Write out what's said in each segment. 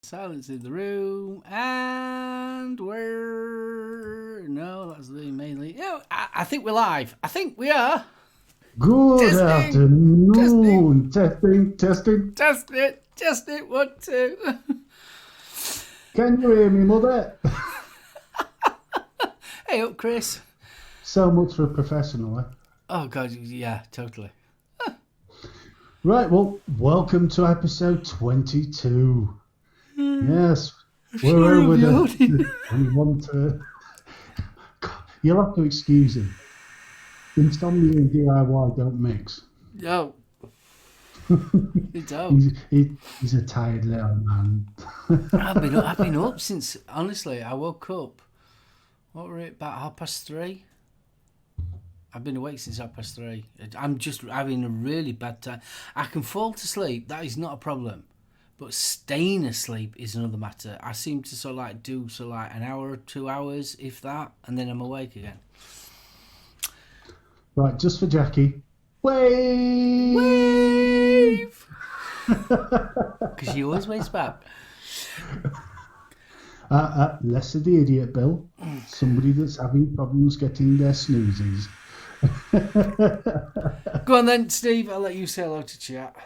Silence in the room, and no, that's the mainly. Yeah, I think we're live. I think we are. Good afternoon. Testing. Test it. 1, 2. Can you hear me, mother? Hey up, Chris. So much for a professional, eh? Oh God, yeah, totally. Right, well, welcome to episode 22. Yes, we're over the 21. You'll have to excuse him. Insomnia and DIY don't mix. No. You don't. He's a tired little man. I've been up since, honestly, I woke up, what were it, about 3:30? I've been awake since 3:30. I'm just having a really bad time. I can fall to sleep, that is not a problem. But staying asleep is another matter. I seem to do an hour or 2 hours, if that, and then I'm awake again. Right, just for Jackie. Wave! Because she always waves back. Less of the idiot, Bill. Somebody that's having problems getting their snoozes. Go on then, Steve. I'll let you say hello to chat.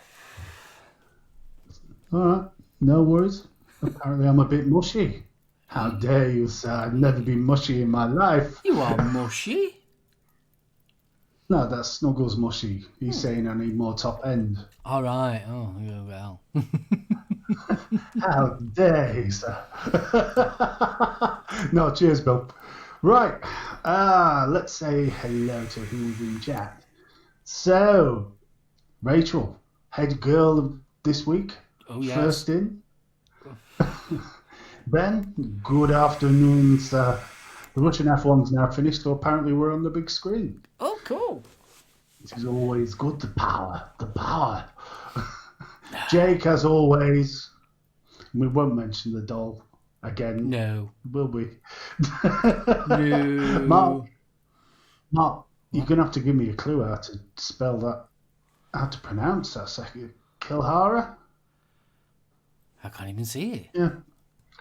All right, no worries. Apparently I'm a bit mushy. How dare you, sir? I've never been mushy in my life. You are mushy. No, that's Snuggles mushy. He's saying I need more top end. All right. Oh, yeah, well. How dare he, sir? No, cheers, Bill. Right, let's say hello to who's in chat. So, Rachel, head girl of this week. Oh, yes. First in. Ben, good afternoon, sir. The Russian F1's now finished, so apparently we're on the big screen. Oh, cool. It is always good, the power. Jake, as always, we won't mention the doll again. No. Will we? No. Mark, you're going to have to give me a clue how to spell that, how to pronounce that second. Kilhara? I can't even see it. Yeah.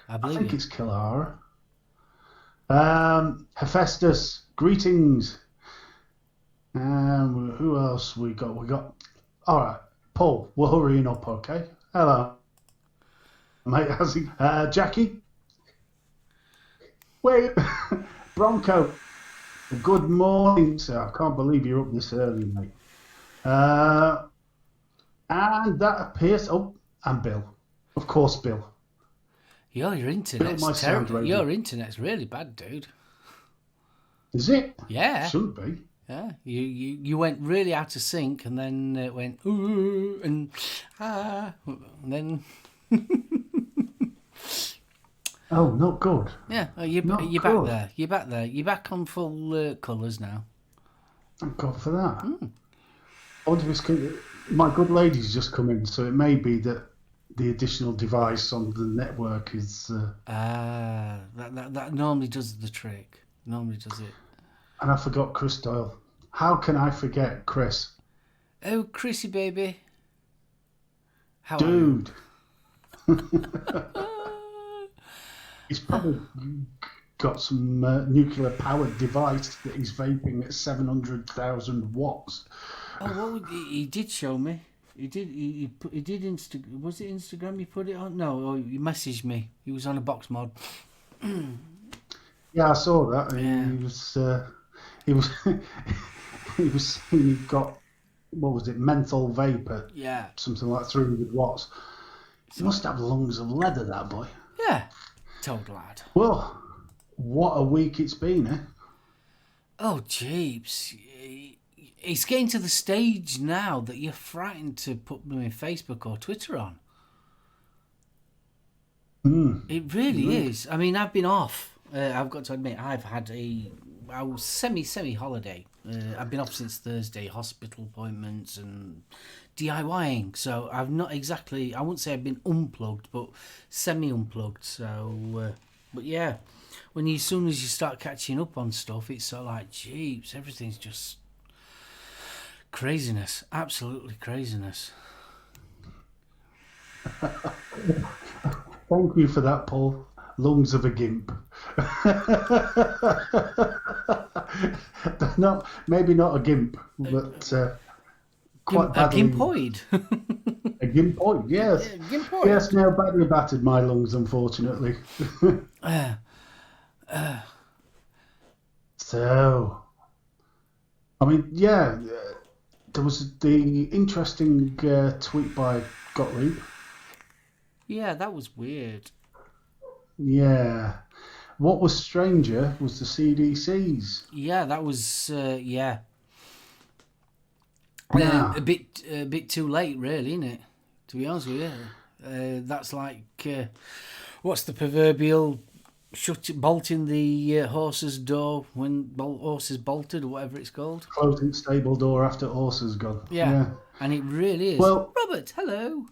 I I think you. it's Kilhara. Hephaestus, greetings. Who else we got? All right, Paul, we're hurrying up, okay? Hello. Mate, how's he? Jackie? Wait, Bronco, good morning, sir. I can't believe you're up this early, mate. And that appears, and Bill. Of course, Bill. Your internet's terrible. Your internet's really bad, dude. Is it? Yeah. Shouldn't be. Yeah. You went really out of sync, and then it went ooh and then. Oh, not good. Yeah. You're back there. You're back there. You're back on full colours now. Thank God for that. I wonder if my good lady's just come in, so it may be that the additional device on the network is... that normally does the trick. Normally does it. And I forgot Chris Doyle. How can I forget Chris? Oh, Chrissy baby. How Dude. He's probably got some nuclear-powered device that he's vaping at 700,000 watts. Oh, he did show me. He did was it Instagram you put it on? No, he messaged me. He was on a box mod. Yeah, I saw that. Yeah. He was saying he got, what was it, menthol vapor? Yeah. Something like 300 watts. He must have lungs of leather, that boy. Yeah. Toad lad. Well, what a week it's been, eh? Oh, jeeps. It's getting to the stage now that you're frightened to put them in Facebook or Twitter on. It really is. I mean, I've been off. I've got to admit, I've had a semi holiday. I've been off since Thursday, hospital appointments and DIYing. So I've not exactly, I wouldn't say I've been unplugged, but semi-unplugged. So, but yeah, as soon as you start catching up on stuff, it's sort of like, jeeps, everything's just craziness. Absolutely craziness. Thank you for that, Paul. Lungs of a gimp. They're not, maybe not a gimp, but quite A badly. gimpoid. A gimpoid, yes. Yeah, gimpoid. Yes, now badly battered my lungs, unfortunately. So, I mean, yeah, there was the interesting tweet by Gottlieb. Yeah, that was weird. Yeah. What was stranger was the CDC's. Yeah, that was yeah. Now, A bit too late, really, isn't it? To be honest with you, that's like what's the proverbial bolting the horse's door when horse is bolted or whatever it's called. closing stable door after horse has gone. Yeah, and it really is. Well, Robert, hello.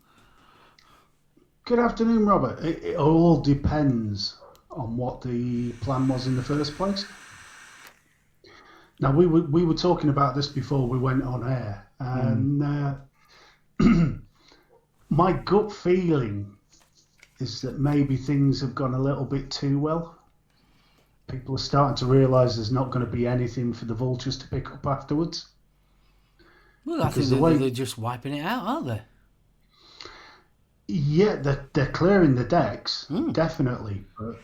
good afternoon, Robert. It all depends on what the plan was in the first place. Now, we were talking about this before we went on air, and my gut feeling is that maybe things have gone a little bit too well. People are starting to realise there's not going to be anything for the vultures to pick up afterwards. Well, I think they're just wiping it out, aren't they? Yeah, they're clearing the decks, definitely. But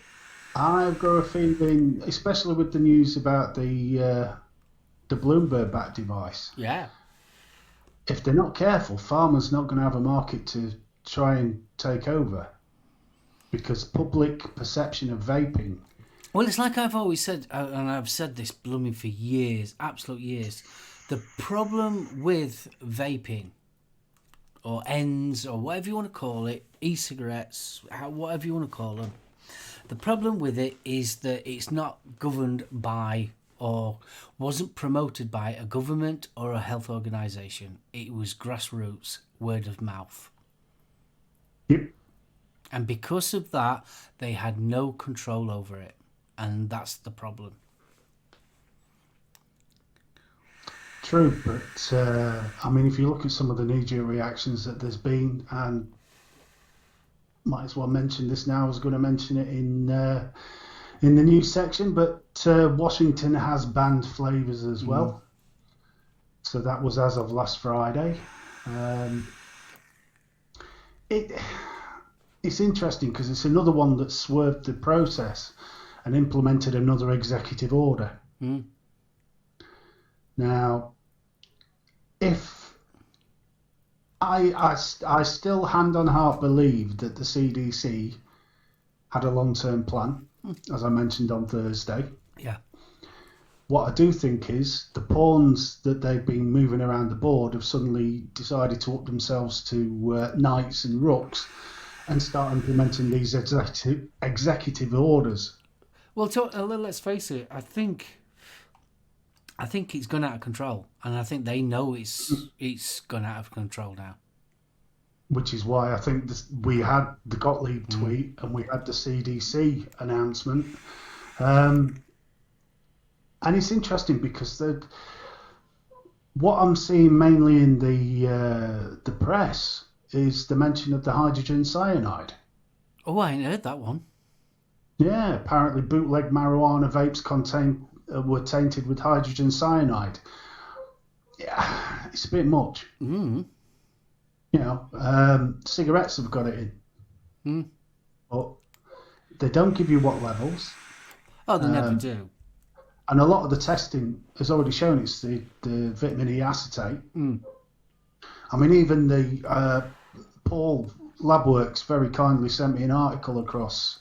I've got a feeling, especially with the news about the Bloomberg back device. Yeah. If they're not careful, farmers not going to have a market to try and take over, because public perception of vaping. Well, it's like I've always said, and I've said this blooming for years, absolute years. The problem with vaping, or ends, or whatever you want to call it, e-cigarettes, whatever you want to call them, the problem with it is that it's not governed by or wasn't promoted by a government or a health organisation. It was grassroots, word of mouth. Yep. And because of that, they had no control over it. And that's the problem. True, but I mean, if you look at some of the knee-jerk reactions that there's been, and might as well mention this now. I was going to mention it in the news section, but Washington has banned flavours as well. So that was as of last Friday. It's interesting because it's another one that swerved the process and implemented another executive order. Now, if I still hand on heart believe that the CDC had a long-term plan, as I mentioned on Thursday. Yeah. What I do think is the pawns that they've been moving around the board have suddenly decided to up themselves to knights and rooks and start implementing these executive orders. Well, let's face it. I think it's gone out of control, and I think they know it's gone out of control now. Which is why I think we had the Gottlieb tweet and we had the CDC announcement. And it's interesting because what I'm seeing mainly in the press is the mention of the hydrogen cyanide. Oh, I ain't heard that one. Yeah, apparently bootleg marijuana vapes were tainted with hydrogen cyanide. Yeah, it's a bit much. You know, cigarettes have got it in. But they don't give you what levels. Oh, they never do. And a lot of the testing has already shown it's the vitamin E acetate. I mean, even the Paul Labworks very kindly sent me an article across,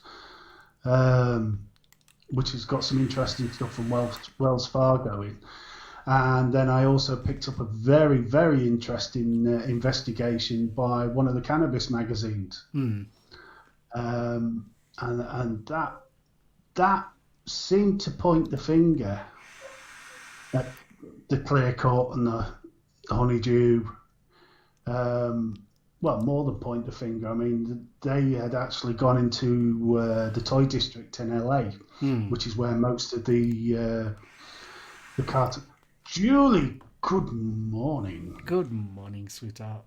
which has got some interesting stuff from Wells Fargo in. And then I also picked up a very, very interesting investigation by one of the cannabis magazines. And that seemed to point the finger at the clear cut and the honeydew. Well, more than point the finger. I mean, they had actually gone into the toy district in LA, which is where most of the carton. Julie, good morning. Good morning, sweetheart.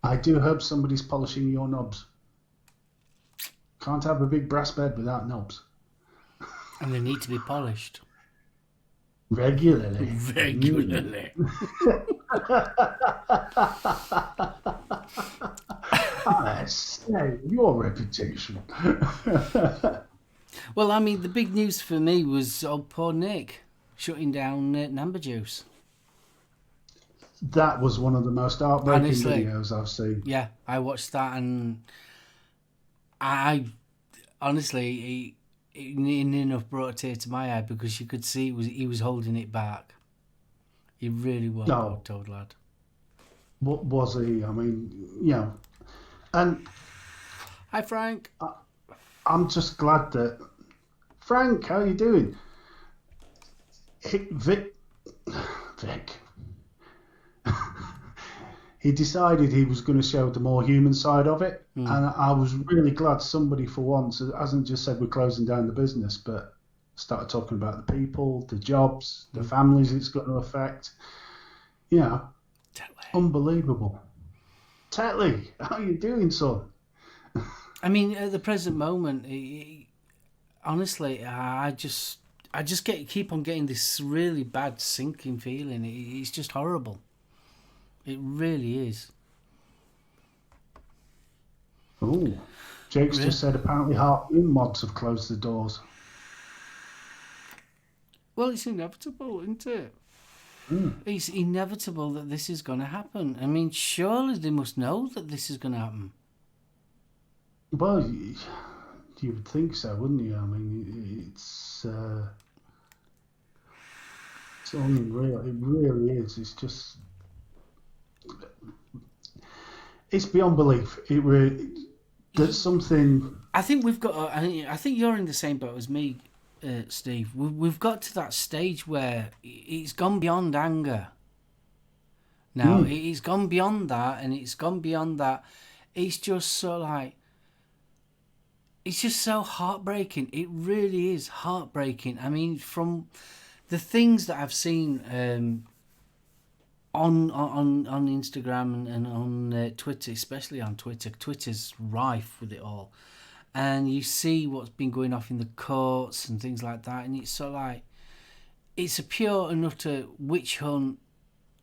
I do hope somebody's polishing your knobs. Can't have a big brass bed without knobs. And they need to be polished. Regularly. Regularly. I say, your reputation. Well, I mean, the big news for me was old poor Nick shutting down Namber Juice. That was one of the most heartbreaking Honestly, videos I've seen. Yeah, I watched that, and I honestly, it near enough brought a tear to my eye because you could see he was holding it back. He really was, No. poor old lad. What was he? I mean, you know, and Hi, Frank. I'm just glad that Frank, how you doing? Vic. He decided he was going to show the more human side of it, and I was really glad somebody for once hasn't just said we're closing down the business, but started talking about the people, the jobs, the families it's going to affect. You know, unbelievable. Tetley, how you doing, son? I mean, at the present moment, honestly, I just keep on getting this really bad sinking feeling. It's just horrible. It really is. Oh, Jake's just said apparently Heartbeat mods have closed the doors. Well, it's inevitable, isn't it? It's inevitable that this is going to happen. I mean, surely they must know that this is going to happen. Well, you would think so, wouldn't you? I mean, it's unreal. It really is. It's just, it's beyond belief. It really, there's something. I think we've got. I think you're in the same boat as me, Steve. We've got to that stage where it's gone beyond anger. Now it's gone beyond that, and it's gone beyond that. It's just so like. It's just so heartbreaking. It really is heartbreaking. I mean, from the things that I've seen on Instagram and on Twitter, especially on Twitter. Twitter's rife with it all. And you see what's been going off in the courts and things like that. And it's so like, it's a pure and utter witch hunt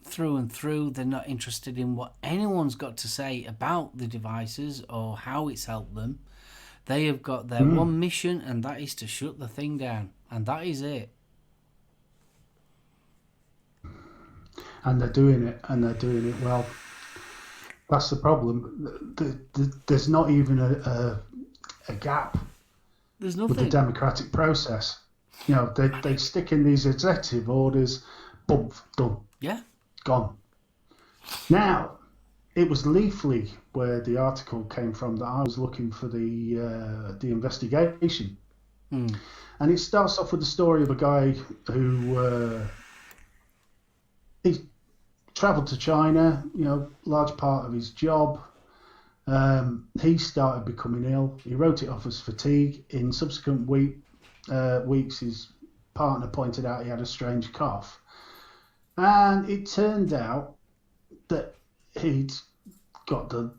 through and through. They're not interested in what anyone's got to say about the devices or how it's helped them. They have got their one mission, and that is to shut the thing down. And that is it. And they're doing it, and they're doing it well. That's the problem. There's not even a gap. There's nothing. With the democratic process. You know, they stick in these executive orders, boom, done. Yeah. Gone. Now, it was Leafly where the article came from that I was looking for the investigation. And it starts off with the story of a guy who he travelled to China, you know, large part of his job. He started becoming ill. He wrote it off as fatigue. In subsequent weeks, his partner pointed out he had a strange cough. And it turned out that he'd got the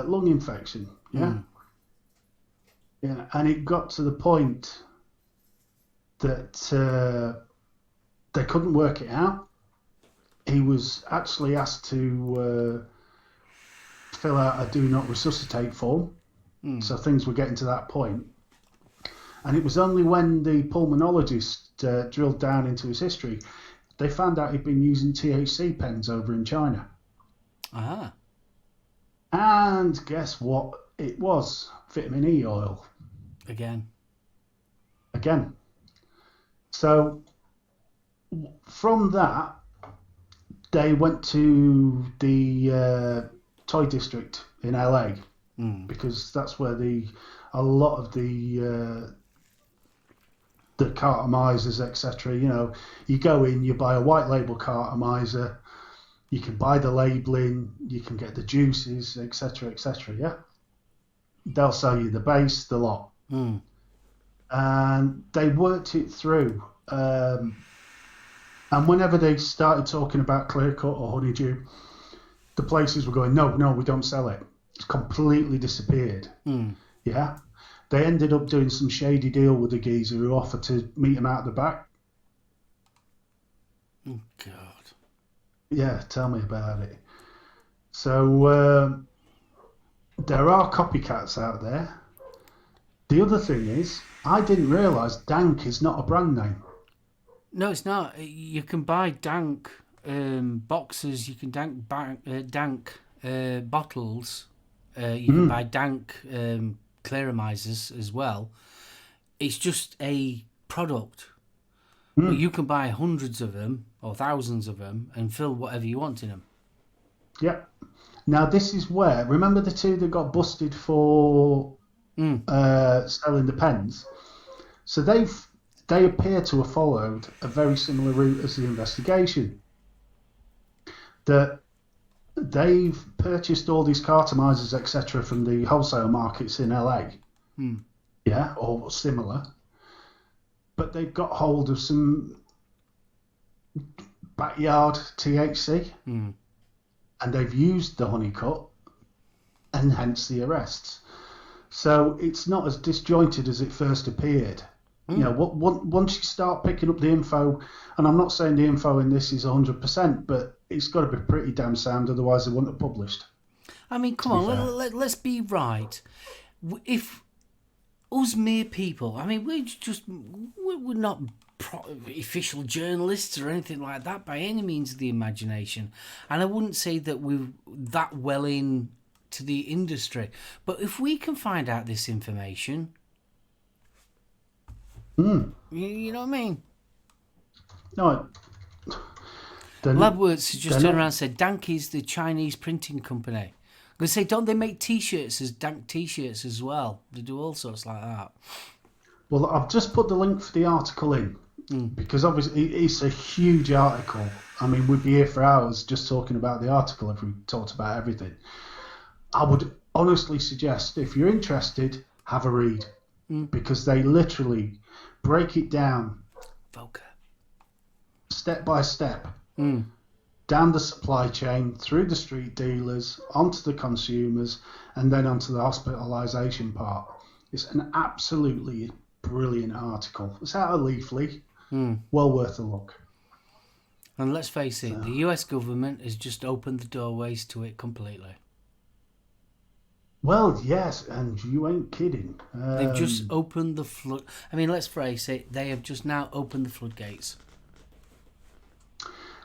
lung infection, yeah? And it got to the point that they couldn't work it out. He was actually asked to fill out a do not resuscitate form. So things were getting to that point. And it was only when the pulmonologist drilled down into his history, they found out he'd been using THC pens over in China. Ah. And guess what it was? Vitamin E oil. Again. So from that, they went to the toy district in LA because that's where a lot of the cartomizers, etc. You know, you go in, you buy a white label cartomizer. You can buy the labelling, you can get the juices, etc., etc. Yeah, they'll sell you the base, the lot, and they worked it through. And whenever they started talking about clear cut or honeydew, the places were going, no, we don't sell it. It's completely disappeared. Yeah, They ended up doing some shady deal with the geezer who offered to meet him out the back. Oh, God. Yeah, tell me about it. So there are copycats out there. The other thing is, I didn't realise Dank is not a brand name. No, it's not. You can buy Dank boxes. You can Dank bottles. You can buy Dank clearamizers as well. It's just a product. But you can buy hundreds of them or thousands of them and fill whatever you want in them. Yep. Now this is where, remember the two that got busted for selling the pens? So they appear to have followed a very similar route as the investigation. That they've purchased all these cartomizers, etc., from the wholesale markets in LA. Yeah, or similar. But they've got hold of some backyard THC, and they've used the honeycut, and hence the arrests. So it's not as disjointed as it first appeared. You know, once you start picking up the info, and I'm not saying the info in this is 100%, but it's got to be pretty damn sound, otherwise they wouldn't have published. I mean, come on, let's be right. If us mere people, I mean, we're not official journalists or anything like that by any means of the imagination, and I wouldn't say that we're that well in to the industry. But if we can find out this information, you know what I mean? No. Labworks has just turned around and said Dank is the Chinese printing company. I'm going to say, don't they make T-shirts as Dank T-shirts as well? They do all sorts like that. Well, I've just put the link for the article in because obviously it's a huge article. I mean, we'd be here for hours just talking about the article if we talked about everything. I would honestly suggest, if you're interested, have a read because they literally break it down step by step down the supply chain, through the street dealers, onto the consumers, and then onto the hospitalisation part. It's an absolutely brilliant article. It's out of Leafly. Well worth a look. And let's face it, the US government has just opened the doorways to it completely. Well, yes, and you ain't kidding. They've just opened the flood. I mean, let's face it, they have just now opened the floodgates.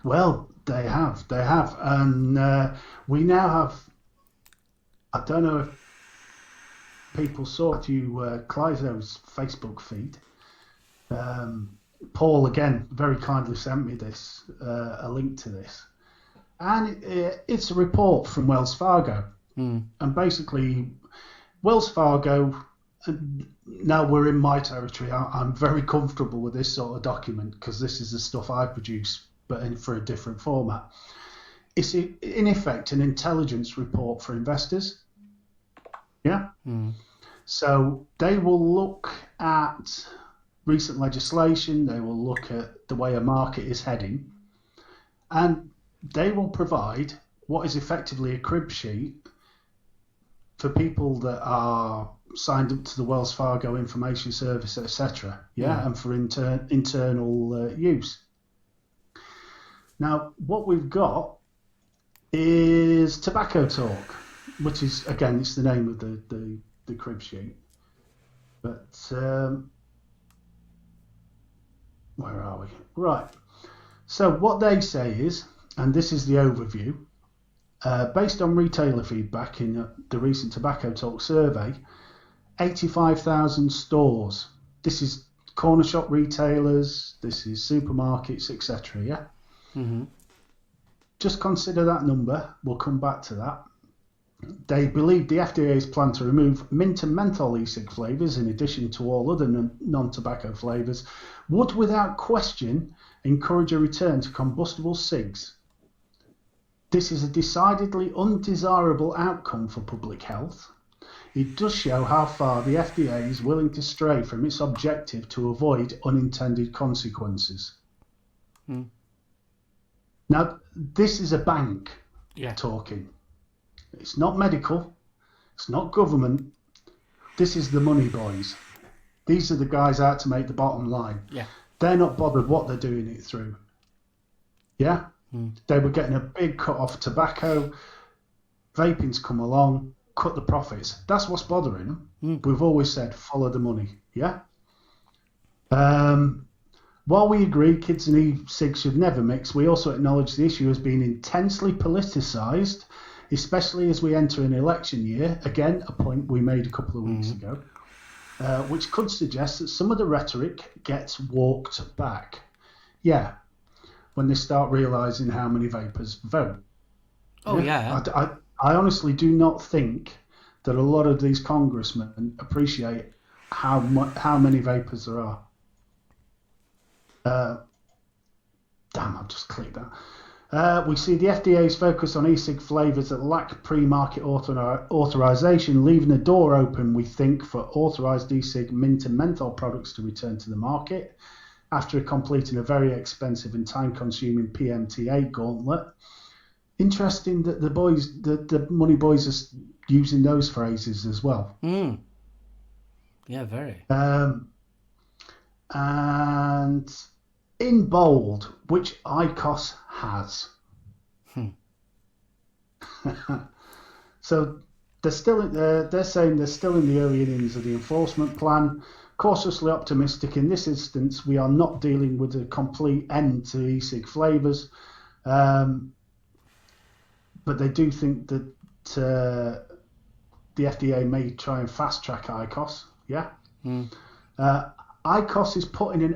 Well, they have, and we now have. I don't know if people saw Clyzo's Facebook feed. Paul again very kindly sent me this a link to this, and it's a report from Wells Fargo. And basically, Wells Fargo, now we're in my territory, I'm very comfortable with this sort of document because this is the stuff I produce, but for a different format. It's in effect an intelligence report for investors. Yeah? So they will look at recent legislation, they will look at the way a market is heading, and they will provide what is effectively a crib sheet for people that are signed up to the Wells Fargo information service, etc. And for internal use. Now, what we've got is Tobacco Talk, which is, again, it's the name of the crib sheet. But where are we? Right. So what they say is, and this is the overview, based on retailer feedback in the recent Tobacco Talk survey, 85,000 stores. This is corner shop retailers, this is supermarkets, etc. Yeah? Just consider that number. We'll come back to that. They believe the FDA's plan to remove mint and menthol e-cig flavours in addition to all other non-tobacco flavours would without question encourage a return to combustible cigs. This is a decidedly undesirable outcome for public health. It does show how far the FDA is willing to stray from its objective to avoid unintended consequences. Now, this is a bank talking. It's not medical. It's not government. This is the money boys. These are the guys out to make the bottom line. Yeah. They're not bothered what they're doing it through. Yeah? They were getting a big cut off tobacco. Vaping's come along, cut the profits. That's what's bothering them. We've always said, follow the money. Yeah? While we agree kids and e-cigs should never mix, we also acknowledge the issue has been intensely politicised, especially as we enter an election year. Again, a point we made a couple of weeks ago, which could suggest that some of the rhetoric gets walked back. Yeah, when they start realising how many vapers vote. Oh, yeah. I honestly do not think that a lot of these congressmen appreciate how many vapers there are. Damn, I've just clicked that. We see the FDA's focus on e-cig flavours that lack pre-market authorisation, leaving a door open, we think, for authorised e-cig mint and menthol products to return to the market after completing a very expensive and time-consuming PMTA gauntlet. Interesting that the money boys are using those phrases as well. Yeah, very. And in bold, which ICOS has. So they're saying they're still in the early innings of the enforcement plan. Cautiously optimistic in this instance, we are not dealing with a complete end to e-cig flavours, but they do think that the FDA may try and fast track ICOS. Yeah. ICOS is put in an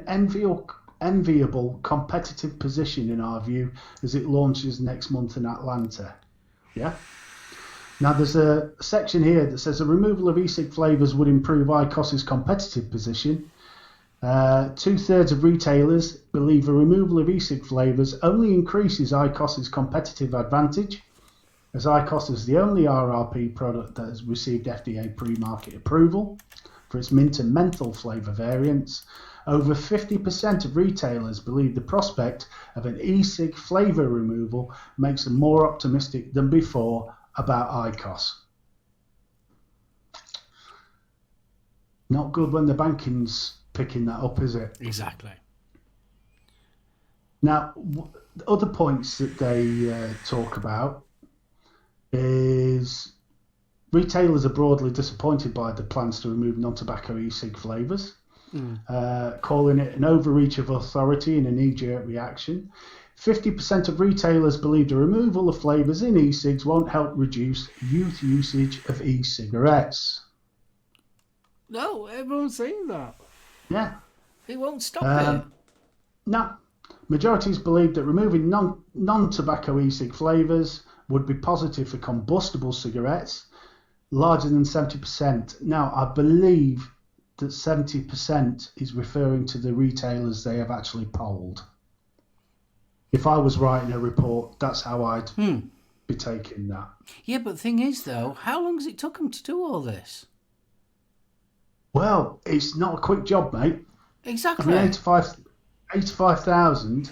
enviable competitive position in our view as it launches next month in Atlanta. Yeah. Now there's a section here that says the removal of e-cig flavours would improve ICOS's competitive position. 2/3 of retailers believe a removal of e-cig flavours only increases ICOS's competitive advantage, as ICOS is the only RRP product that has received FDA pre-market approval for its mint and menthol flavour variants. Over 50% of retailers believe the prospect of an e-cig flavour removal makes them more optimistic than before about ICOS. Not good when the banking's picking that up, is it? Exactly. Now, other points that they talk about is retailers are broadly disappointed by the plans to remove non-tobacco e-cig flavours, calling it an overreach of authority and a knee-jerk reaction. 50% of retailers believe the removal of flavours in e-cigs won't help reduce youth usage of e-cigarettes. No, everyone's saying that. Yeah. It won't stop it. No. Majorities believe that removing non-tobacco e-cig flavours would be positive for combustible cigarettes, larger than 70%. Now, I believe that 70% is referring to the retailers they have actually polled. If I was writing a report, that's how I'd be taking that. Yeah, but the thing is, though, how long has it took them to do all this? Well, it's not a quick job, mate. Exactly. I mean, 85,000.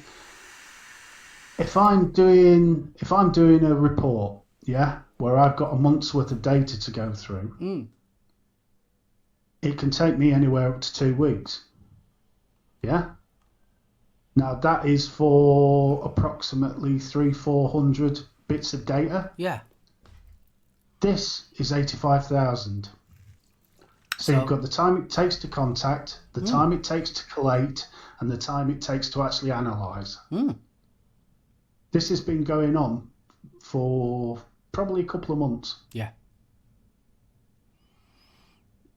If I'm doing a report, yeah, where I've got a month's worth of data to go through, it can take me anywhere up to 2 weeks. Yeah. Now that is for approximately 300-400 bits of data. Yeah. This is 85,000. So you've got the time it takes to contact, the time it takes to collate, and the time it takes to actually analyse. This has been going on for probably a couple of months. Yeah.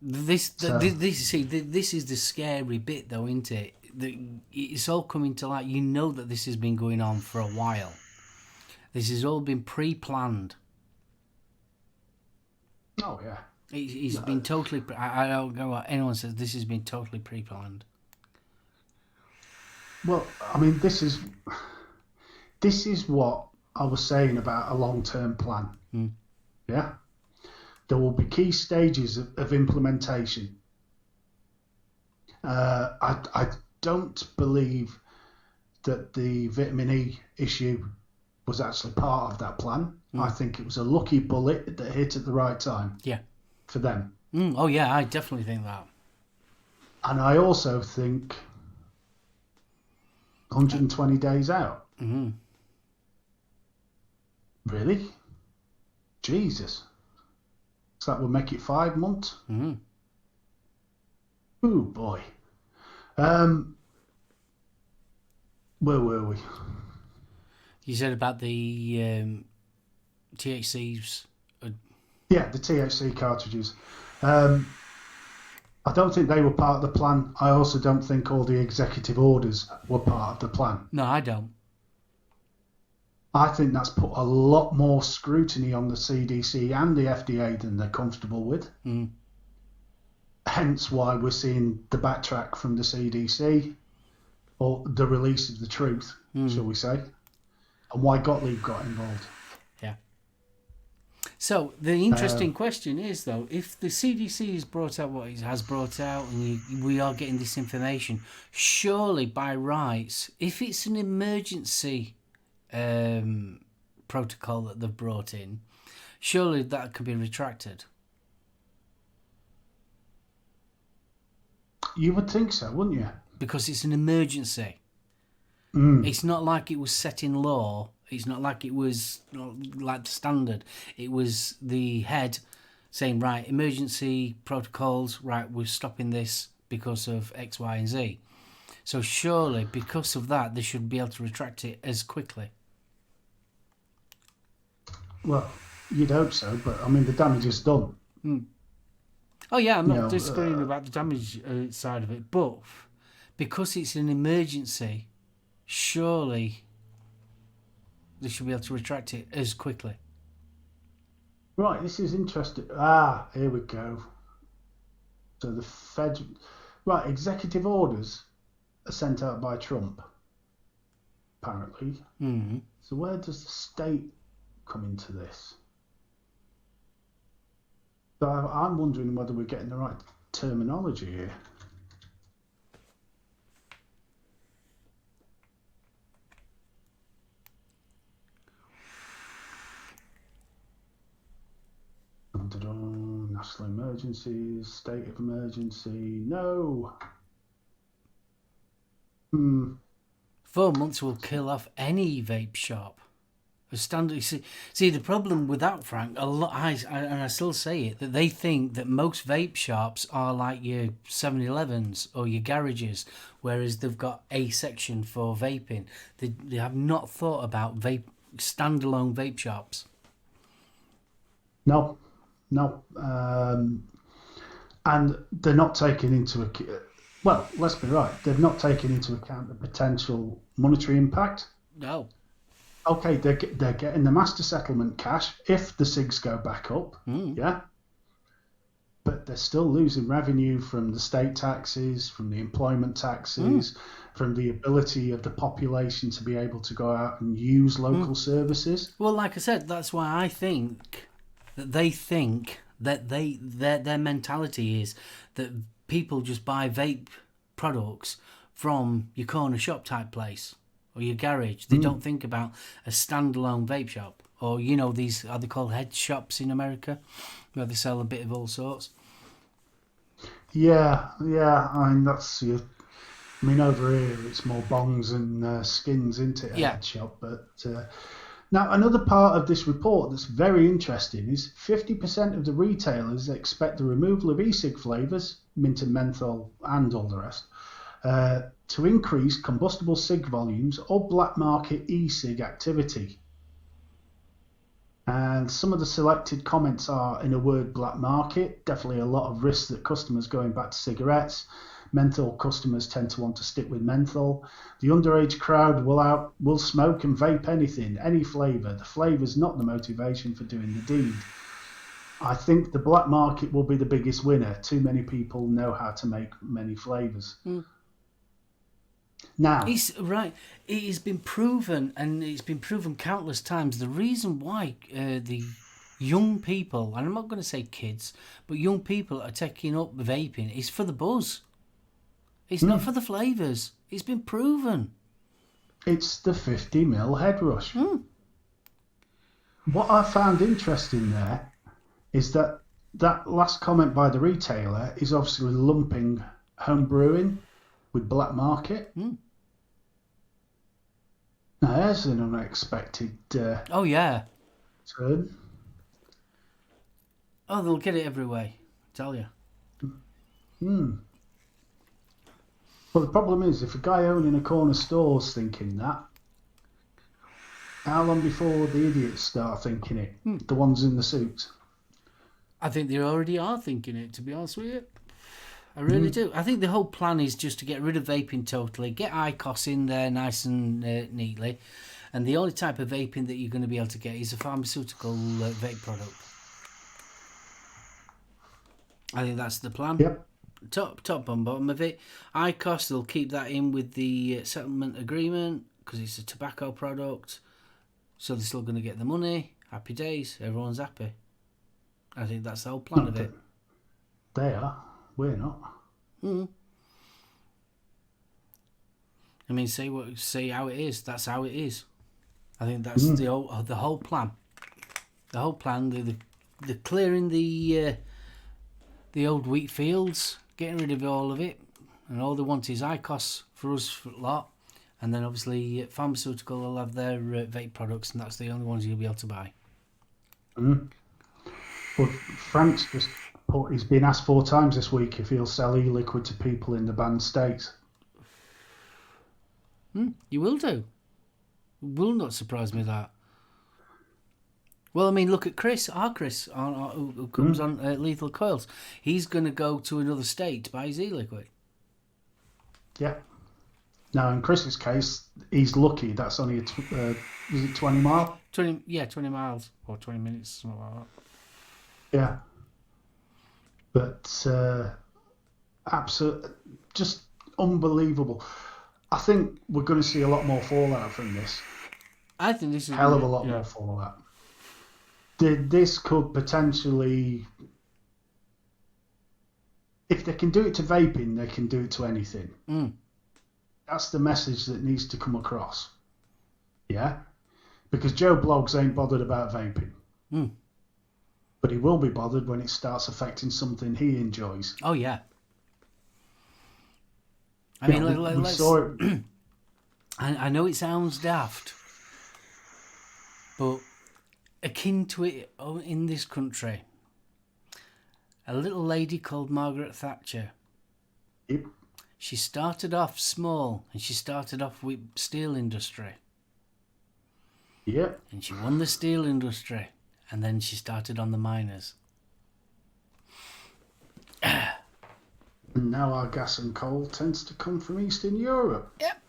This is the scary bit, though, isn't it? It's all coming to light. You know that this has been going on for a while. This has all been pre-planned. Oh, yeah. It's been totally... I don't know what anyone says. This has been totally pre-planned. Well, I mean, this is what I was saying about a long-term plan. Yeah? There will be key stages of implementation. I don't believe that the vitamin E issue was actually part of that plan. I think it was a lucky bullet that hit at the right time. Yeah. For them. Oh yeah, I definitely think that. And I also think 120 days out. Mm-hmm. Really? Jesus. So that would make it 5 months? Mm-hmm. Ooh, boy. Where were we? You said about the THCs. Yeah, the THC cartridges. I don't think they were part of the plan. I also don't think all the executive orders were part of the plan. No, I don't. I think that's put a lot more scrutiny on the CDC and the FDA than they're comfortable with. Mm. Hence why we're seeing the backtrack from the CDC, or the release of the truth, shall we say, and why Gottlieb got involved. Yeah. So the interesting question is, though, if the CDC has brought out what it has brought out, and we are getting this information, surely by rights, if it's an emergency protocol that they've brought in, surely that can be retracted. You would think so, wouldn't you? Because it's an emergency. It's not like it was set in law. It's not like it was like the standard. It was the head saying, right, emergency protocols, right, we're stopping this because of X, Y, and Z. So surely, because of that, they should be able to retract it as quickly. Well, you'd hope so, but I mean, the damage is done. Oh yeah, I'm not disagreeing about the damage side of it, but because it's an emergency, surely they should be able to retract it as quickly. Right, this is interesting. Here we go. So the right, executive orders are sent out by Trump, apparently. Mm-hmm. So where does the state come into this? So I'm wondering whether we're getting the right terminology here. National emergencies, state of emergency. No. 4 months will kill off any vape shop. A standard. See, the problem with that, Frank, I still say it, that they think that most vape shops are like your 7-Elevens or your garages, whereas they've got a section for vaping. They have not thought about standalone vape shops. No. And they're not taking into account. Well, let's be right. They've not taken into account the potential monetary impact. No. Okay, they're getting the master settlement cash if the SIGs go back up, yeah? But they're still losing revenue from the state taxes, from the employment taxes, from the ability of the population to be able to go out and use local services. Well, like I said, that's why I think that they think that their mentality is that people just buy vape products from your corner shop type place or your garage. They don't think about a standalone vape shop, or these, are they called head shops in America, where they sell a bit of all sorts. Yeah. I mean, over here it's more bongs and skins, isn't it? A head shop, but. Now, another part of this report that's very interesting is 50% of the retailers expect the removal of e-cig flavours, mint and menthol and all the rest, to increase combustible cig volumes or black market e-cig activity. And some of the selected comments are, in a word, black market. Definitely a lot of risks that customers going back to cigarettes. Menthol customers tend to want to stick with menthol. The underage crowd will smoke and vape anything, any flavour. The flavour's not the motivation for doing the deed. I think the black market will be the biggest winner. Too many people know how to make many flavours. Now, It's right. It has been proven, and it's been proven countless times. The reason why the young people, and I'm not going to say kids, but young people are taking up vaping is for the buzz. It's not for the flavours. It's been proven. It's the 50ml head rush. What I found interesting there is that that last comment by the retailer is obviously lumping home brewing with black market. Mm. Now, there's an unexpected Oh, yeah. turn. Oh, they'll get it every way, I tell you. Well, the problem is, if a guy owning a corner store's thinking that, how long before the idiots start thinking it? The ones in the suits. I think they already are thinking it, to be honest with you. I really do. I think the whole plan is just to get rid of vaping totally, get IQOS in there nice and neatly, and the only type of vaping that you're going to be able to get is a pharmaceutical vape product. I think that's the plan. Yep. Top and bottom of it. IQOS, they'll keep that in with the settlement agreement because it's a tobacco product. So they're still going to get the money. Happy days. Everyone's happy. I think that's the whole plan of it. They are. We're not. I mean, say how it is. That's how it is. I think that's the whole plan. The whole plan. They're clearing the old wheat fields, getting rid of all of it, and all they want is IQOS for us for a lot. And then obviously pharmaceutical will have their vape products, and that's the only ones you'll be able to buy. Well, Frank's just he's been asked 4 times this week if he'll sell e-liquid to people in the banned states. You will do. It will not surprise me that. Well, I mean, look at Chris, who comes on Lethal Coils. He's going to go to another state to buy his e-liquid. Yeah. Now, in Chris's case, he's lucky. That's only is it 20 mile? 20 miles or 20 minutes, something like that. Yeah. But absolutely, just unbelievable. I think we're going to see a lot more fallout from this. I think this is hell of a lot more fallout. This could potentially, if they can do it to vaping, they can do it to anything. That's the message that needs to come across. Yeah? Because Joe Bloggs ain't bothered about vaping. But he will be bothered when it starts affecting something he enjoys. Oh, yeah. I mean, we saw it. I know it sounds daft, but akin to it in this country, a little lady called Margaret Thatcher. Yep. She started off small, and she started off with steel industry. Yep. And she won the steel industry, and then she started on the miners. And now our gas and coal tends to come from Eastern Europe. Yep.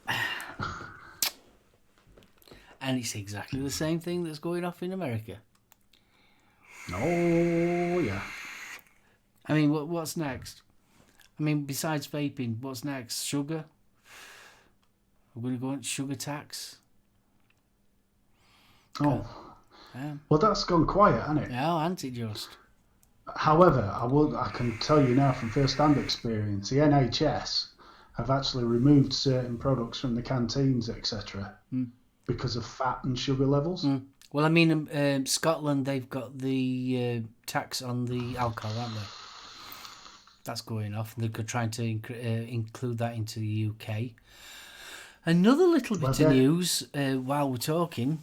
And it's exactly the same thing that's going off in America. Oh, yeah. I mean, what's next? I mean, besides vaping, what's next? Sugar? We're going to go on sugar tax? Oh. Well, that's gone quiet, hasn't it? Yeah, hasn't it just? However, I can tell you now from first-hand experience, the NHS have actually removed certain products from the canteens, etc., because of fat and sugar levels. Well, I mean, Scotland, they've got the tax on the alcohol, haven't they? That's going off. They're trying to include that into the UK. Another little bit of news while we're talking.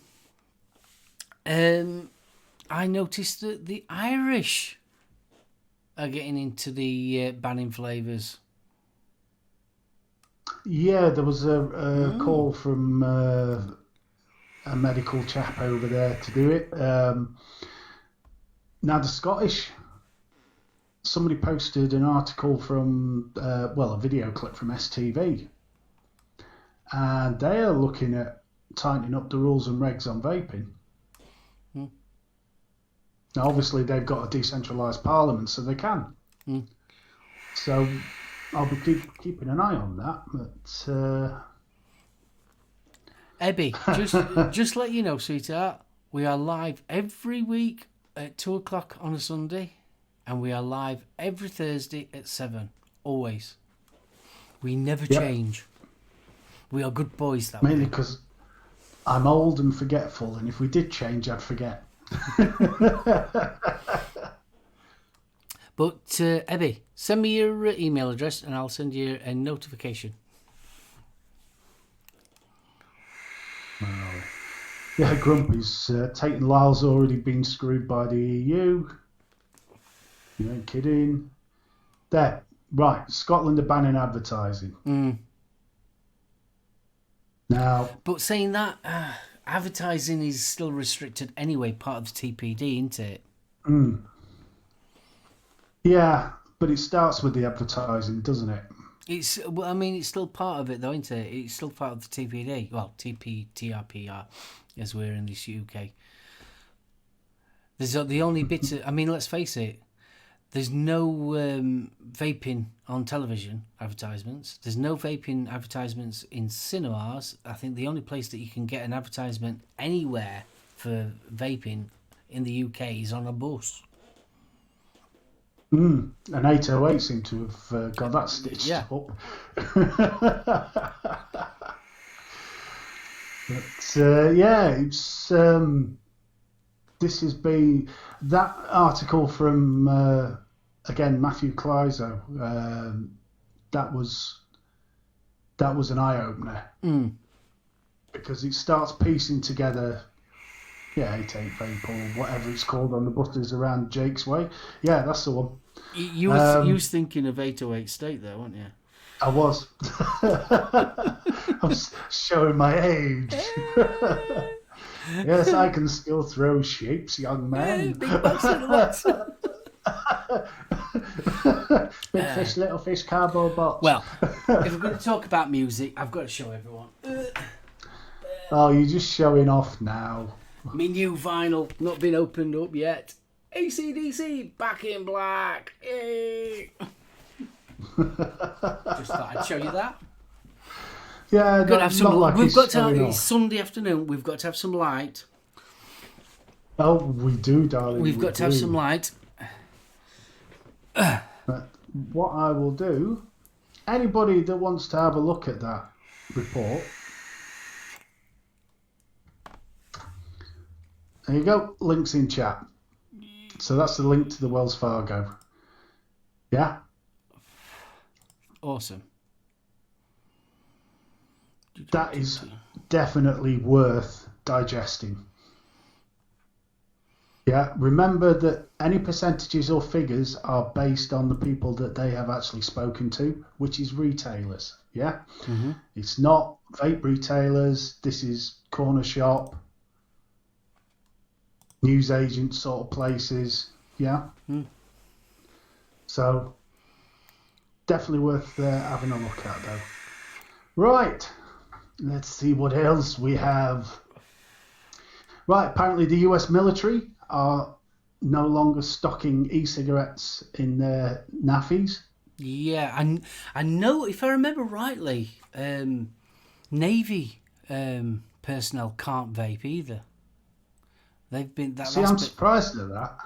I noticed that the Irish are getting into the banning flavours. Yeah, there was a call from a medical chap over there to do it. Now, the Scottish, somebody posted an article from, a video clip from STV, and they are looking at tightening up the rules and regs on vaping. Now, obviously, they've got a decentralised parliament, so they can. So I'll be keeping an eye on that. But Ebby, just let you know, sweetheart, we are live every week at 2:00 on a Sunday, and we are live every Thursday at 7. Always. We never change. We are good boys that mainly way. because I'm old and forgetful, and if we did change, I'd forget. But Ebby, send me your email address and I'll send you a notification. Yeah, Grumpy's Tate and Lyle's already been screwed by the EU. You ain't kidding. There, right. Scotland are banning advertising. Now, but saying that, advertising is still restricted anyway, part of the TPD, isn't it? Yeah, but it starts with the advertising, doesn't it? It's still part of it, though, isn't it? It's still part of the TPD. Well, TRPR, as we're in this UK. There's the only bit. Let's face it. There's no vaping on television advertisements. There's no vaping advertisements in cinemas. I think the only place that you can get an advertisement anywhere for vaping in the UK is on a bus. And 808 seem to have got that stitched up. But it's this has been that article from again Matthew Kleiso. That was an eye opener because it starts piecing together. Yeah, 88 vape or whatever it's called on the buses around Jake's Way. Yeah, that's the one. You was thinking of 808 State there, weren't you? I was. I was showing my age. Yes, I can still throw shapes, young man. Big box silhouettes. Big fish, little fish, cardboard box. Well, if we're going to talk about music, I've got to show everyone. Oh, you're just showing off now. My new vinyl, not been opened up yet. AC/DC, Back in Black. Yay. Just thought I'd show you that. Yeah, we've got to have some. Like it's Sunday afternoon. We've got to have some light. Oh, we do, darling. We've got to have some light. But what I will do, anybody that wants to have a look at that report, there you go. Links in chat. So that's the link to the Wells Fargo. Yeah. Awesome. That is definitely worth digesting. Yeah, remember that any percentages or figures are based on the people that they have actually spoken to, which is retailers. Yeah, It's not vape retailers. This is corner shop, newsagent sort of places. Yeah. So definitely worth having a look at, though. Right. Let's see what else we have. Right, apparently the US military are no longer stocking e-cigarettes in their NAFIs. Yeah, and I know, if I remember rightly, Navy personnel can't vape either. They've been that. See, I'm surprised at that.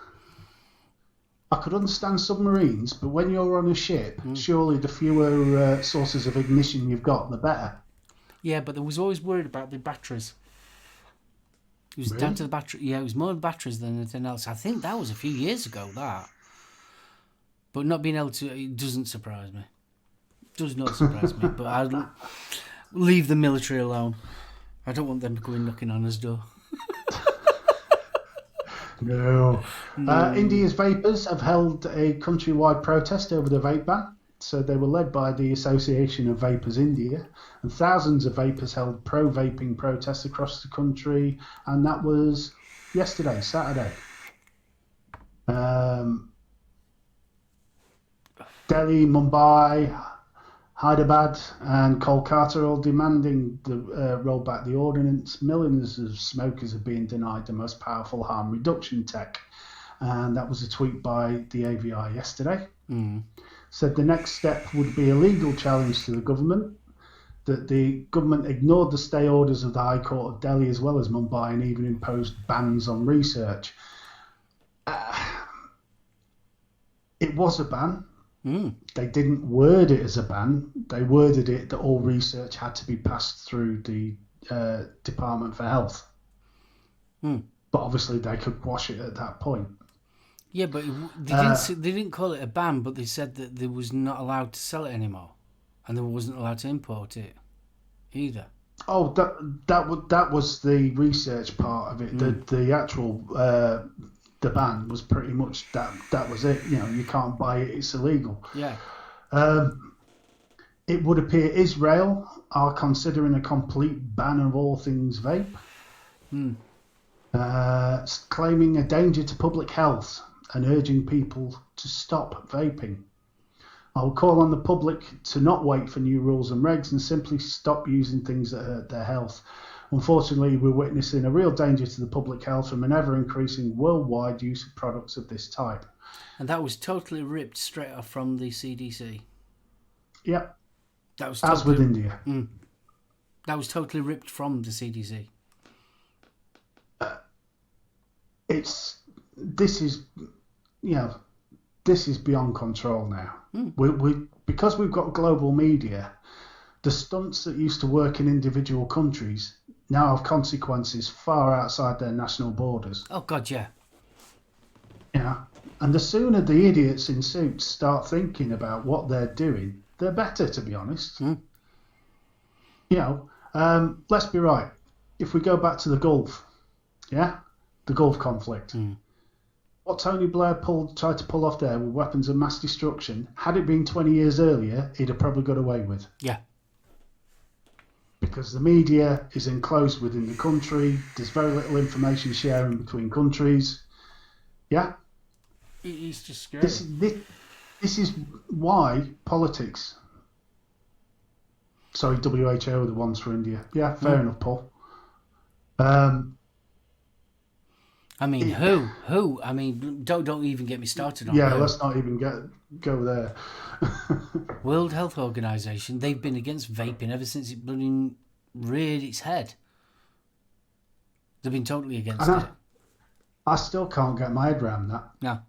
I could understand submarines, but when you're on a ship, surely the fewer sources of ignition you've got, the better. Yeah, but there was always worried about the batteries. It was down to the battery. Yeah, it was more the batteries than anything else. I think that was a few years ago, that. But not being able to, it doesn't surprise me. Does not surprise me. But I'll leave the military alone. I don't want them going knocking on his door. No. India's vapers have held a countrywide protest over the vape ban. So they were led by the Association of Vapers India, and thousands of vapers held pro-vaping protests across the country, and that was yesterday, Saturday. Delhi, Mumbai, Hyderabad and Kolkata are all demanding the roll back the ordinance. Millions of smokers are being denied the most powerful harm reduction tech. And that was a tweet by the AVI yesterday. Said the next step would be a legal challenge to the government, that the government ignored the stay orders of the High Court of Delhi as well as Mumbai and even imposed bans on research. It was a ban. They didn't word it as a ban. They worded it that all research had to be passed through the Department for Health. But obviously they could quash it at that point. Yeah, but they didn't call it a ban, but they said that they was not allowed to sell it anymore, and they wasn't allowed to import it either. Oh, that was the research part of it. The actual the ban was pretty much that was it. You know, you can't buy it; it's illegal. Yeah. It would appear Israel are considering a complete ban of all things vape, claiming a danger to public health and urging people to stop vaping. I will call on the public to not wait for new rules and regs and simply stop using things that hurt their health. Unfortunately, we're witnessing a real danger to the public health from an ever-increasing worldwide use of products of this type. And that was totally ripped straight off from the CDC. Yep. That was as with India. That was totally ripped from the CDC. This is beyond control now. Because we've got global media, the stunts that used to work in individual countries now have consequences far outside their national borders. Oh God, yeah. Yeah, and the sooner the idiots in suits start thinking about what they're doing, the better, to be honest. You know, let's be right. If we go back to the Gulf, the Gulf conflict, what Tony Blair tried to pull off there with weapons of mass destruction, had it been 20 years earlier, he'd have probably got away with. Yeah. Because the media is enclosed within the country, there's very little information sharing between countries. Yeah? It's just scary. This is why politics... Sorry, WHO are the ones for India. Yeah, fair enough, Paul. I mean, who? I mean, don't even get me started on Yeah, who. let's not even go there. World Health Organization, they've been against vaping ever since it bloody reared its head. They've been totally against it. I still can't get my head around that. No.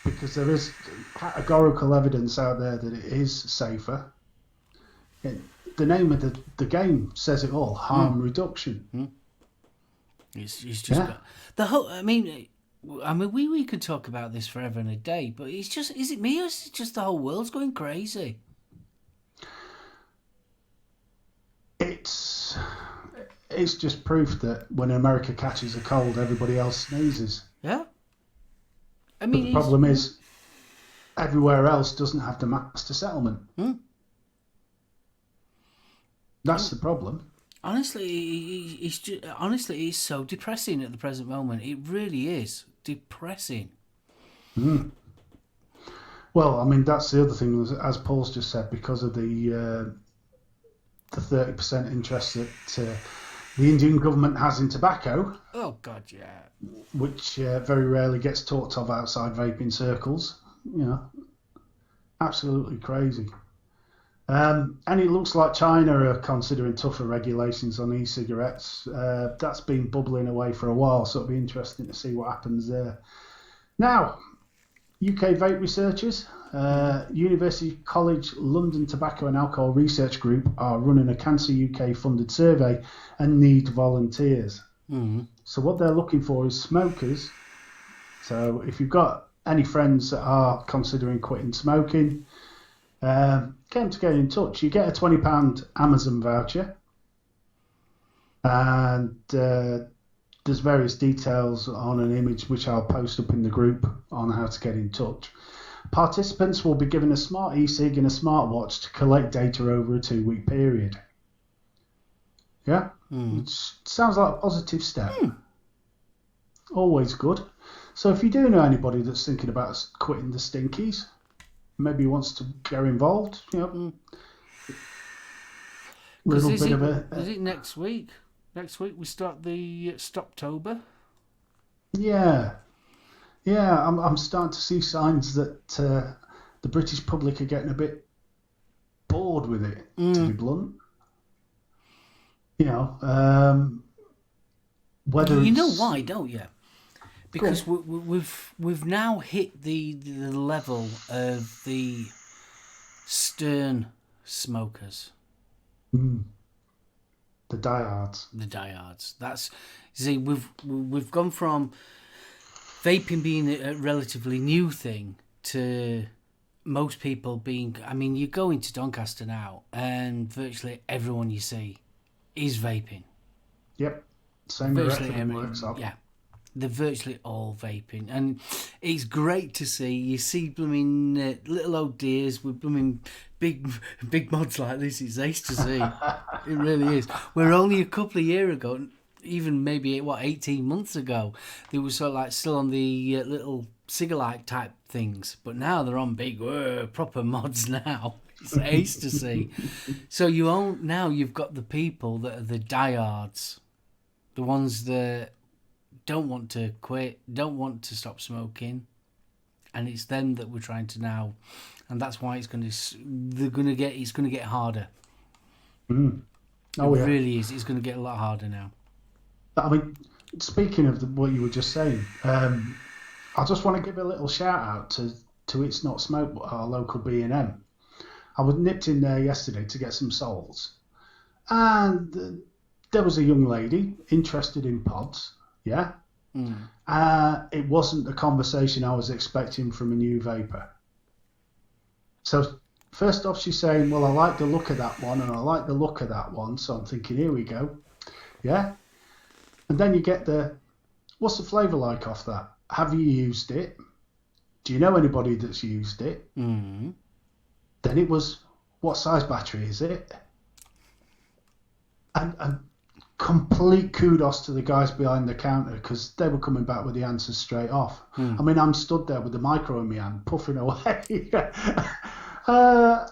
Because there is categorical evidence out there that it is safer. The name of the game says it all: harm reduction. It's just got the whole. I mean, we could talk about this forever and a day, but it's just, is it me or is it just the whole world's going crazy? It's just proof that when America catches a cold, everybody else sneezes. Yeah. I mean, but the problem is, everywhere else doesn't have the master settlement. That's the problem. Honestly, it's so depressing at the present moment. It really is depressing. Well, I mean, that's the other thing, as Paul's just said, because of the 30% interest that the Indian government has in tobacco. Oh God, yeah. Which very rarely gets talked of outside vaping circles. You know, absolutely crazy. And it looks like China are considering tougher regulations on e-cigarettes. That's been bubbling away for a while, so it'll be interesting to see what happens there. Now, UK vape researchers, University College London Tobacco and Alcohol Research Group are running a Cancer UK funded survey and need volunteers. So what they're looking for is smokers. So if you've got any friends that are considering quitting smoking, get them to get in touch. You get a £20 Amazon voucher, and there's various details on an image which I'll post up in the group on how to get in touch. Participants will be given a smart e-cig and a smartwatch to collect data over a 2-week period. Yeah, which sounds like a positive step. Always good. So if you do know anybody that's thinking about quitting the stinkies, maybe wants to get involved, you know. Is it next week? Next week we start the Stoptober. Yeah. I'm starting to see signs that the British public are getting a bit bored with it, to be blunt. You know, whether you know why, don't you? Because we've now hit the level of the stern smokers. The diehards. The diehards. That's, see, we've gone from vaping being a relatively new thing to most people being... I mean, you go into Doncaster now and virtually everyone you see is vaping. Yep. Same Virtually everything works up. yeah. They're virtually all vaping, and it's great to see. You see blooming little old dears with blooming big mods like this. It's nice to see. It really is. Where only a couple of years ago, even maybe 18 months ago, they were sort of like still on the little cigarette type things, but now they're on big proper mods now. It's ace to see. So you've got the people that are the diehards, the ones that don't want to quit, don't want to stop smoking, and it's them that we're trying to now, and that's why it's going to get harder. Mm. Oh, it really is. It's going to get a lot harder now. I mean, speaking of what you were just saying, I just want to give a little shout out to It's Not Smoke, our local B&M. I was nipped in there yesterday to get some soles, and there was a young lady interested in pods. Yeah. It wasn't the conversation I was expecting from a new vapor. So first off, she's saying, well, I like the look of that one and I like the look of that one. So I'm thinking, here we go. Yeah. And then you get what's the flavour like off that? Have you used it? Do you know anybody that's used it? Mm. Then it was, what size battery is it? And complete kudos to the guys behind the counter, because they were coming back with the answers straight off. I mean, I'm stood there with the micro in my hand, puffing away. And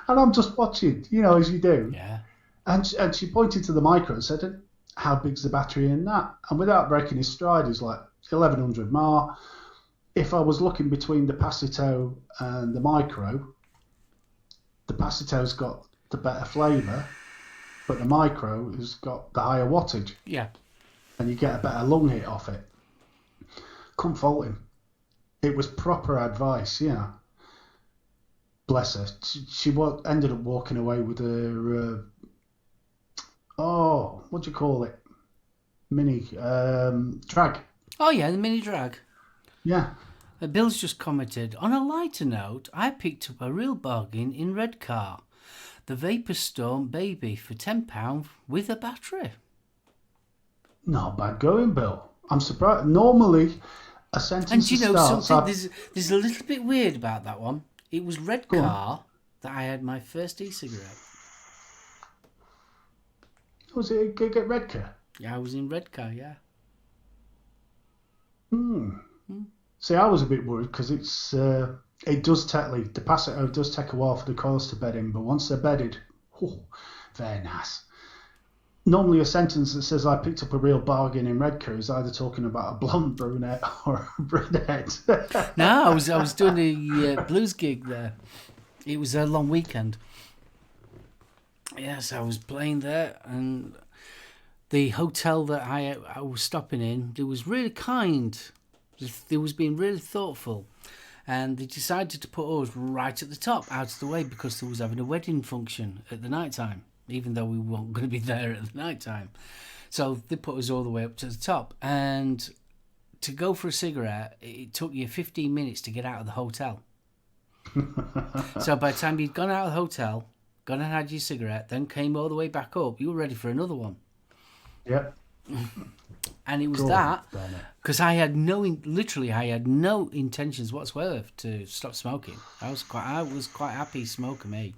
I'm just watching, as you do. Yeah. And she pointed to the micro and said, how big's the battery in that? And without breaking his stride, he's like 1100 mAh. If I was looking between the Passito and the micro, the Passito's got the better flavour, but the micro has got the higher wattage. Yeah. And you get a better lung hit off it. Couldn't fault him. It was proper advice, yeah. Bless her. She ended up walking away with her, what do you call it? Mini drag. Oh, yeah, the mini drag. Yeah. Bill's just commented, on a lighter note, I picked up a real bargain in Redcar. The Vapor Storm Baby for £10 with a battery. Not bad going, Bill. I'm surprised. Normally, a sentence and do you know something? There's a little bit weird about that one. It was Redcar that I had my first e-cigarette. Was it a gig at Redcar? Yeah, I was in Redcar, yeah. See, I was a bit worried because it does take, the Passito does take a while for the coils to bed in, but once they're bedded, very nice. Normally a sentence that says I picked up a real bargain in Redcar is either talking about a blonde brunette or a brunette. No, I was doing a blues gig there. It was a long weekend. Yes, I was playing there, and the hotel that I was stopping in, it was really kind. They was being really thoughtful, and they decided to put us right at the top, out of the way, because they was having a wedding function at the night time, even though we weren't going to be there at the night time. So they put us all the way up to the top, and to go for a cigarette, it took you 15 minutes to get out of the hotel. So by the time you'd gone out of the hotel, gone and had your cigarette, then came all the way back up, you were ready for another one. Yep. And it was that, because I had no intentions whatsoever to stop smoking. I was quite happy smoking me,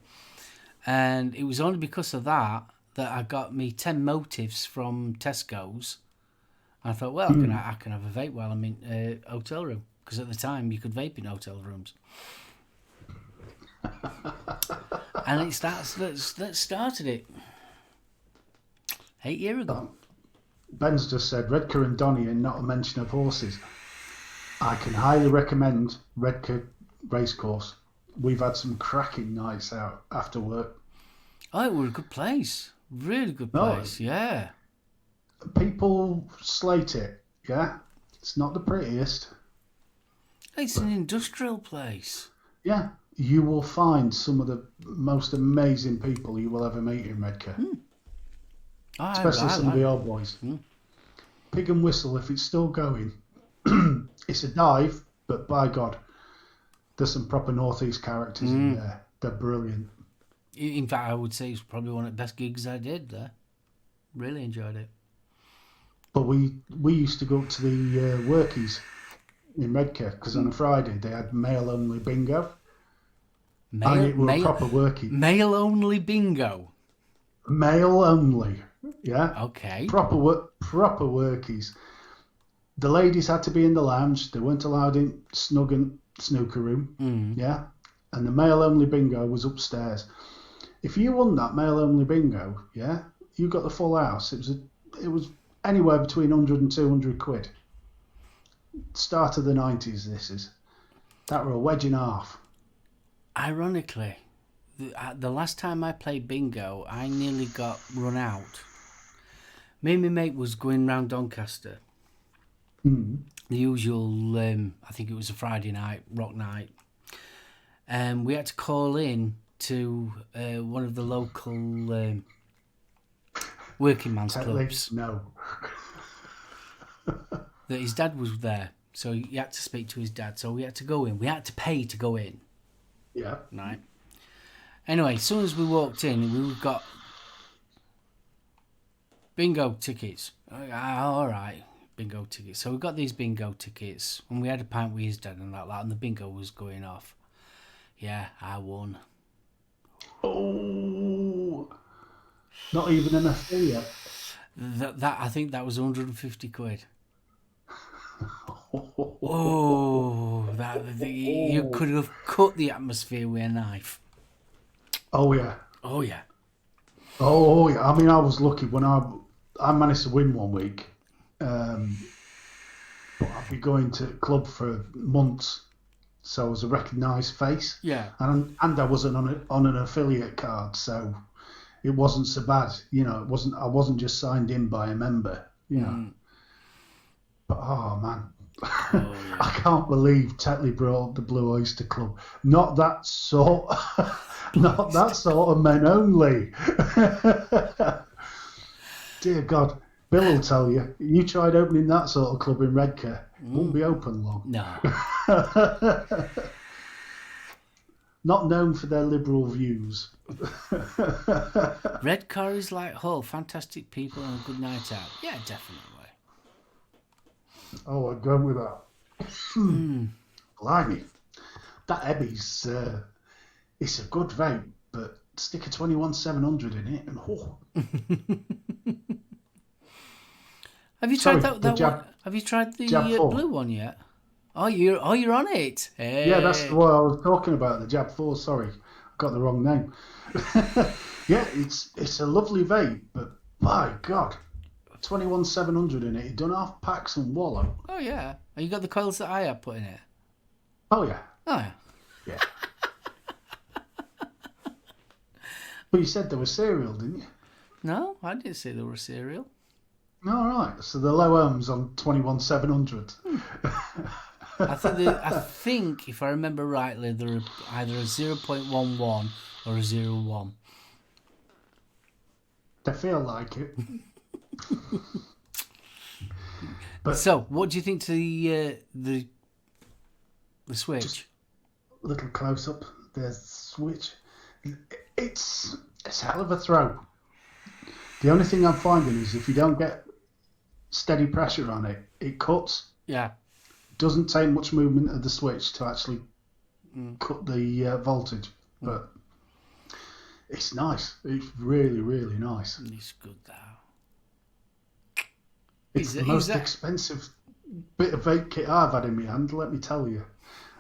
and it was only because of that I got me 10 motives from Tesco's. And I thought, well, I can have a vape while I'm in a hotel room, because at the time you could vape in hotel rooms. And it's that started it 8 years ago. Ben's just said Redcar and Donny and not a mention of horses. I can highly recommend Redcar Racecourse. We've had some cracking nights out after work. Oh, it was a good place. Really good place, yeah. People slate it, yeah? It's not the prettiest. It's an industrial place. Yeah. You will find some of the most amazing people you will ever meet in Redcar. Especially some of the old boys. Pig and Whistle, if it's still going. It's a dive, but by God, there's some proper Northeast characters in there. They're brilliant. In fact, I would say it's probably one of the best gigs I did there. Really enjoyed it. But we used to go up to the workies in Redcar because on a Friday they had male only bingo. And it were proper workies. Male only bingo. Male only, yeah. Okay. Proper workies. The ladies had to be in the lounge. They weren't allowed in snug and snooker room, yeah. And the male only bingo was upstairs. If you won that male only bingo, yeah, you got the full house. It was anywhere between 100 and 200 quid. Start of the 90s. This is that were a wedge and a half. Ironically, the last time I played bingo, I nearly got run out. Me and my mate was going round Doncaster. The usual, I think it was a Friday night, rock night. And we had to call in to one of the local working man's clubs. No. That his dad was there, so he had to speak to his dad. So we had to go in. We had to pay to go in. Yeah. Right. Anyway, as soon as we walked in, we got bingo tickets. All right, bingo tickets. So we got these bingo tickets, and we had a pint with his dad and like that, and the bingo was going off. Yeah, I won. Oh, not even an affiliate. That I think that was 150 quid. Oh, you could have cut the atmosphere with a knife. Oh yeah. Oh yeah. Oh yeah. I mean, I was lucky when I managed to win one week. But I'd be going to club for months, so I was a recognised face. Yeah. And I wasn't on an affiliate card, so it wasn't so bad. You know, I wasn't just signed in by a member. You know. But oh man. Oh, yeah. I can't believe Tetley brought up the Blue Oyster Club. Not that sort of men only. Dear God, Bill will tell you. You tried opening that sort of club in Redcar, it won't be open long. No. Not known for their liberal views. Redcar is like, oh, fantastic people and a good night out. Yeah, definitely. Oh, I'd go with that. Blimey. That Ebby's, it's a good vape, but stick a 21700 in it and Have you tried that one? Have you tried the blue one yet? Oh, you're on it. Hey. Yeah, that's what I was talking about, the Jab 4, sorry. I got the wrong name. Yeah, it's a lovely vape, but my God. 21700 in it. It done half packs and wallow. Oh yeah. Have you got the coils that I have put in it? Oh yeah. Oh yeah. Yeah. But you said they were cereal, didn't you? No, I didn't say they were cereal. All right. So the low ohms on 21700. I think if I remember rightly, they're either a 0.11 or a 0.1. They feel like it. But so, what do you think to the switch? Just a little close up. There's the switch. It's a hell of a throw. The only thing I'm finding is if you don't get steady pressure on it, it cuts. Yeah. It doesn't take much movement of the switch to actually cut the voltage, but it's nice. It's really, really nice. It's good though. It's the most expensive bit of vape kit I've had in my hand, let me tell you.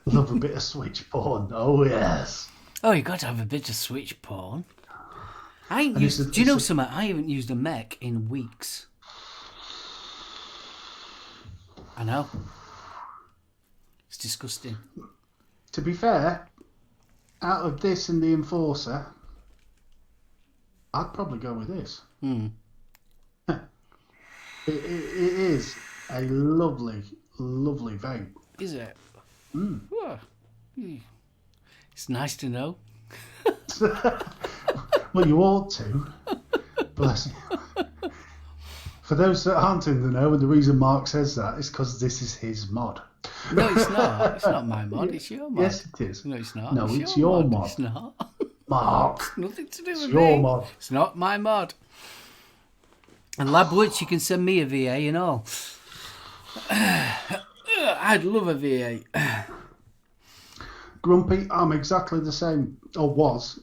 Love a bit of switch porn. Oh, yes. Oh, you got to have a bit of switch porn. I ain't used. Do you know something? I haven't used a mech in weeks. I know. It's disgusting. To be fair, out of this and the Enforcer, I'd probably go with this. It is a lovely, lovely vape. Is it? Well, it's nice to know. Well, you ought to. Bless you. For those that aren't in the know, and the reason Mark says that is because this is his mod. No, it's not. It's not my mod. It's your mod. Yes, it is. No, it's not. No, it's your mod. It's not. Mark. It's nothing to do It's with your me. mod. It's not my mod. And Labwitch, you can send me a VA and all. I'd love a VA. Grumpy, I'm exactly the same, or was.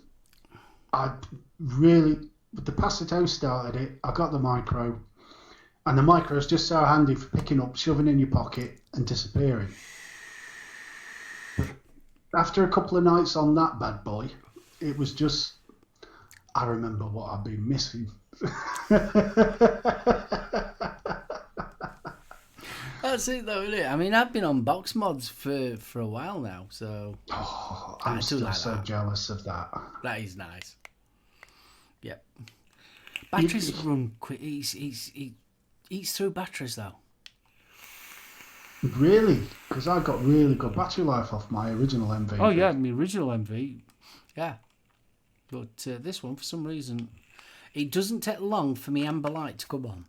I really, with the Passito started it, I got the micro, and the micro is just so handy for picking up, shoving in your pocket, and disappearing. But after a couple of nights on that bad boy, it was just, I remember what I've been missing. That's it, though, isn't it? I mean, I've been on box mods for a while now, so I'm still like so jealous of that. That is nice. Yep. Batteries run quick. He eats through batteries, though. Really? Because I got really good battery life off my original MV. Oh yeah, my original MV. Yeah, but this one, for some reason, it doesn't take long for me amber light to come on.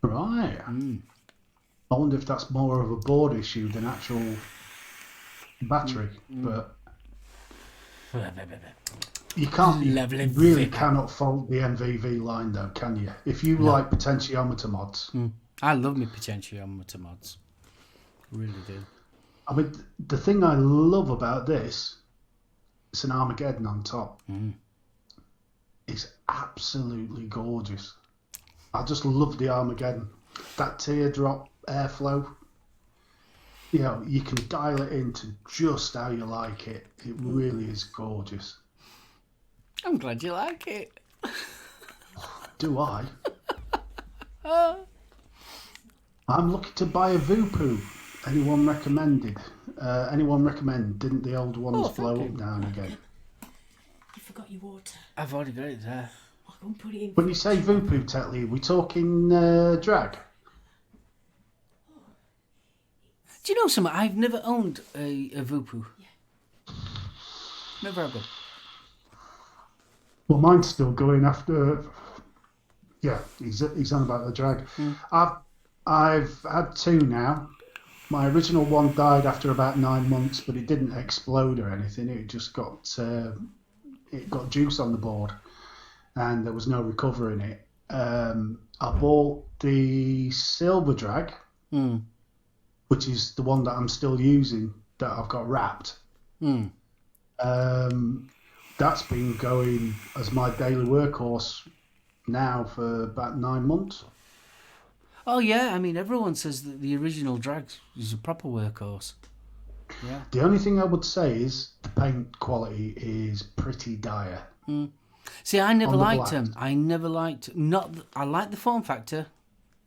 Right. I wonder if that's more of a board issue than actual battery. But you can't. You really cannot fault the MVV line, though, can you? If you like potentiometer mods. I love my potentiometer mods. I really do. I mean, the thing I love about this, it's an Armageddon on top. It's absolutely gorgeous. I just love the Armageddon. That teardrop airflow. You know, you can dial it into just how you like it. It really is gorgeous. I'm glad you like it. Do I? I'm looking to buy a Voopoo. Anyone recommended? Anyone recommend? Didn't the old ones blow up now and again? You forgot your water. I've already got it there. I'll go and put it in. When you say Voopoo, Tetley, we talking drag? Do you know something? I've never owned a Voopoo. Yeah. Never ever. Well, mine's still going after. Yeah, he's on about the drag. I've had two now. My original one died after about 9 months, but it didn't explode or anything. It just got juice on the board, and there was no recovering it. I bought the silver drag, which is the one that I'm still using, that I've got wrapped. That's been going as my daily workhorse now for about 9 months. Oh yeah, I mean everyone says that the original drag is a proper workhorse. Yeah. The only thing I would say is the paint quality is pretty dire. See, I never liked them. I never liked I liked the form factor.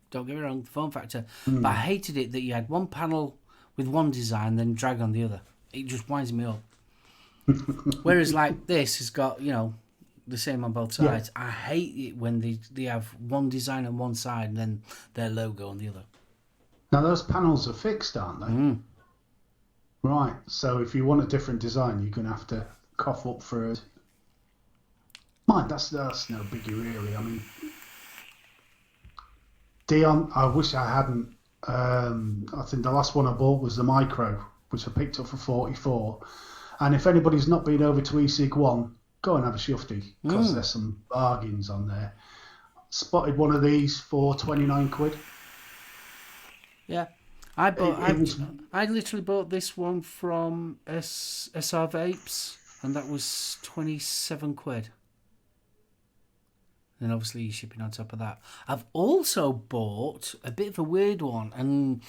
Don't get me wrong, the form factor, but I hated it that you had one panel with one design, then drag on the other. It just winds me up. Whereas like this has got, you know, the same on both sides. Yeah. I hate it when they have one design on one side and then their logo on the other. Now those panels are fixed, aren't they? Right. So if you want a different design, you're going to have to cough up for it. Mine, that's no biggie really. I mean, Dion, I wish I hadn't. I think the last one I bought was the Micro, which I picked up for 44. And if anybody's not been over to eSig1, go and have a shufty, because there's some bargains on there. Spotted one of these for 29 quid. Yeah. I literally bought this one from SR Vapes, and that was 27 quid. And obviously shipping on top of that. I've also bought a bit of a weird one, and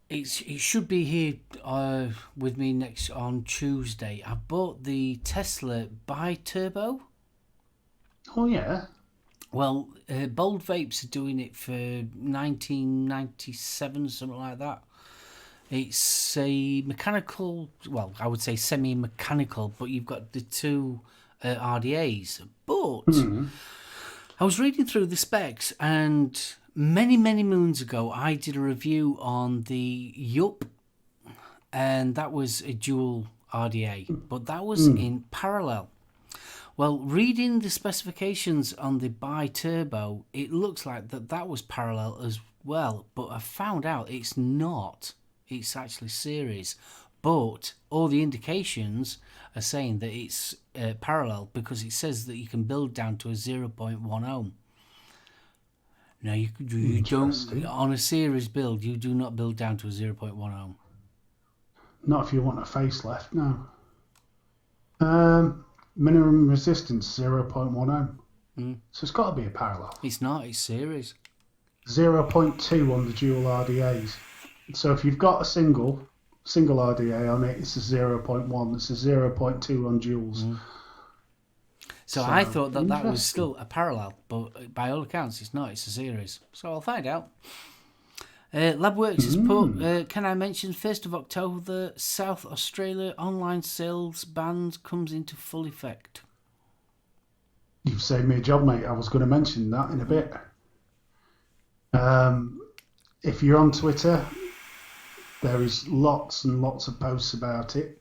it should be here with me next on Tuesday. I bought the Tesla Bi-Turbo. Oh yeah. Well, Bold Vapes are doing it for 1997, something like that. It's a mechanical, well, I would say semi-mechanical, but you've got the two RDAs. But I was reading through the specs, and many moons ago, I did a review on the Yup, and that was a dual RDA, but that was in parallel. Well, reading the specifications on the bi-turbo, it looks like that was parallel as well, but I found out it's not. It's actually series. But all the indications are saying that it's parallel because it says that you can build down to a 0.1 ohm. Now, you don't, on a series build, you do not build down to a 0.1 ohm. Not if you want a facelift, no. Minimum resistance 0.1 ohm. So it's got to be a parallel. It's not, it's series. 0.2 on the dual RDAs. So if you've got a single RDA on it, it's a 0.1. It's a 0.2 on duals. So I thought that was still a parallel, but by all accounts it's not, it's a series. So I'll find out. Labworks has put, can I mention 1st of October, the South Australia online sales ban comes into full effect. You've saved me a job, mate. I was going to mention that in a bit. If you're on Twitter, there is lots and lots of posts about it.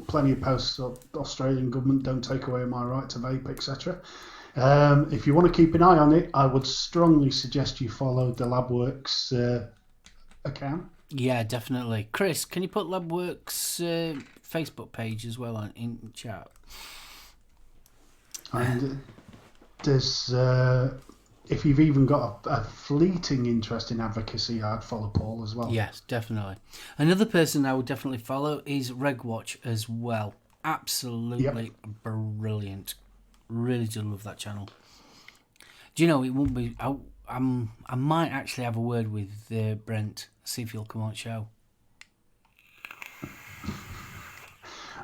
Plenty of posts of Australian government don't take away my right to vape, etc. If you want to keep an eye on it, I would strongly suggest you follow the Labworks account. Yeah, definitely. Chris, can you put Labworks Facebook page as well in chat? And there's, if you've even got a fleeting interest in advocacy, I'd follow Paul as well. Yes, definitely. Another person I would definitely follow is RegWatch as well. Absolutely brilliant. Really do love that channel. Do you know, it won't be... I might actually have a word with Brent, see if he'll come on show.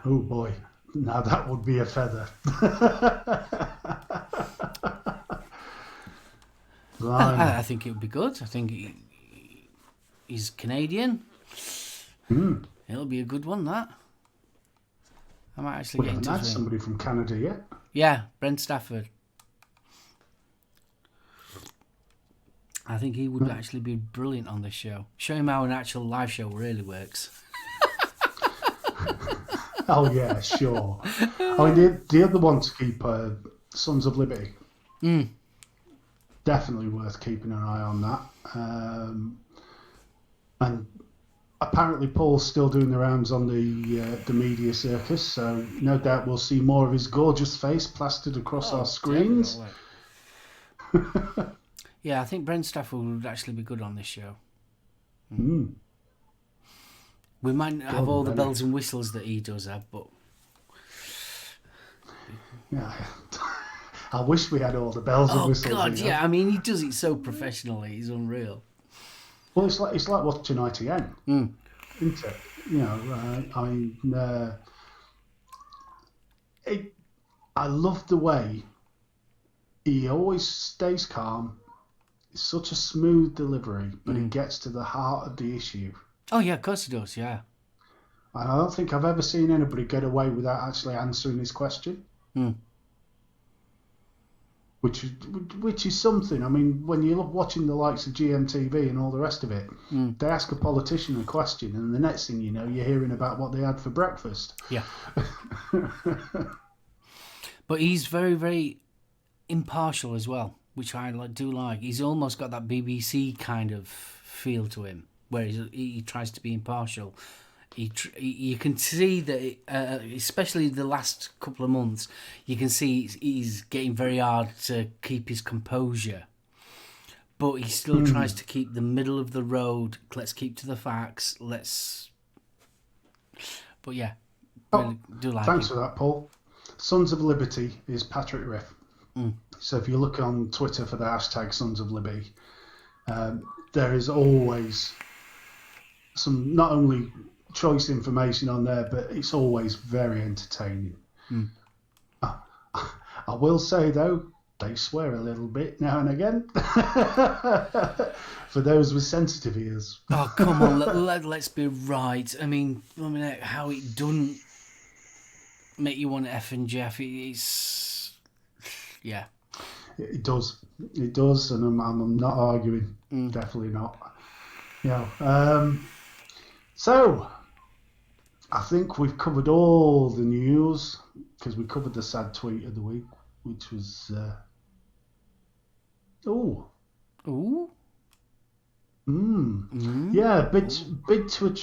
Oh boy, now that would be a feather. I think it would be good. I think he's Canadian. It'll be a good one, that. I might actually we get haven't into had somebody from Canada yet. Yeah, Brent Stafford. I think he would actually be brilliant on this show. Show him how an actual live show really works. Oh yeah, sure. I mean, the other one to keep, Sons of Liberty. Definitely worth keeping an eye on that. And apparently Paul's still doing the rounds on the media circus, so no doubt we'll see more of his gorgeous face plastered across our screens. Yeah, I think Brent Stafford would actually be good on this show. We might not have all the bells and whistles that he does have, but... Yeah, I wish we had all the bells and whistles. Oh, God, yeah. I mean, he does it so professionally. He's unreal. Well, it's like watching ITN, isn't it? You know, I love the way he always stays calm. It's such a smooth delivery, but he gets to the heart of the issue. Oh, yeah, of course he does, yeah. And I don't think I've ever seen anybody get away without actually answering his question. Which is something. I mean, when you're watching the likes of GMTV and all the rest of it, they ask a politician a question, and the next thing you know, you're hearing about what they had for breakfast. Yeah. But he's very, very impartial as well, which I do like. He's almost got that BBC kind of feel to him, where he tries to be impartial. You can see that, especially the last couple of months, you can see he's getting very hard to keep his composure. But he still tries to keep the middle of the road. Let's keep to the facts. But yeah, really do like thanks him. for that, Paul. Sons of Liberty is Patrick Riff. So if you look on Twitter for the hashtag Sons of Liberty, there is always some not only choice information on there, but it's always very entertaining. I will say though, they swear a little bit now and again. For those with sensitive ears. Oh, come on, let's be right. I mean, how it doesn't make you want to F and Jeff. It's yeah. It does, and I'm not arguing. Definitely not. So, I think we've covered all the news because we covered the sad tweet of the week, which was Ooh. Yeah, bid to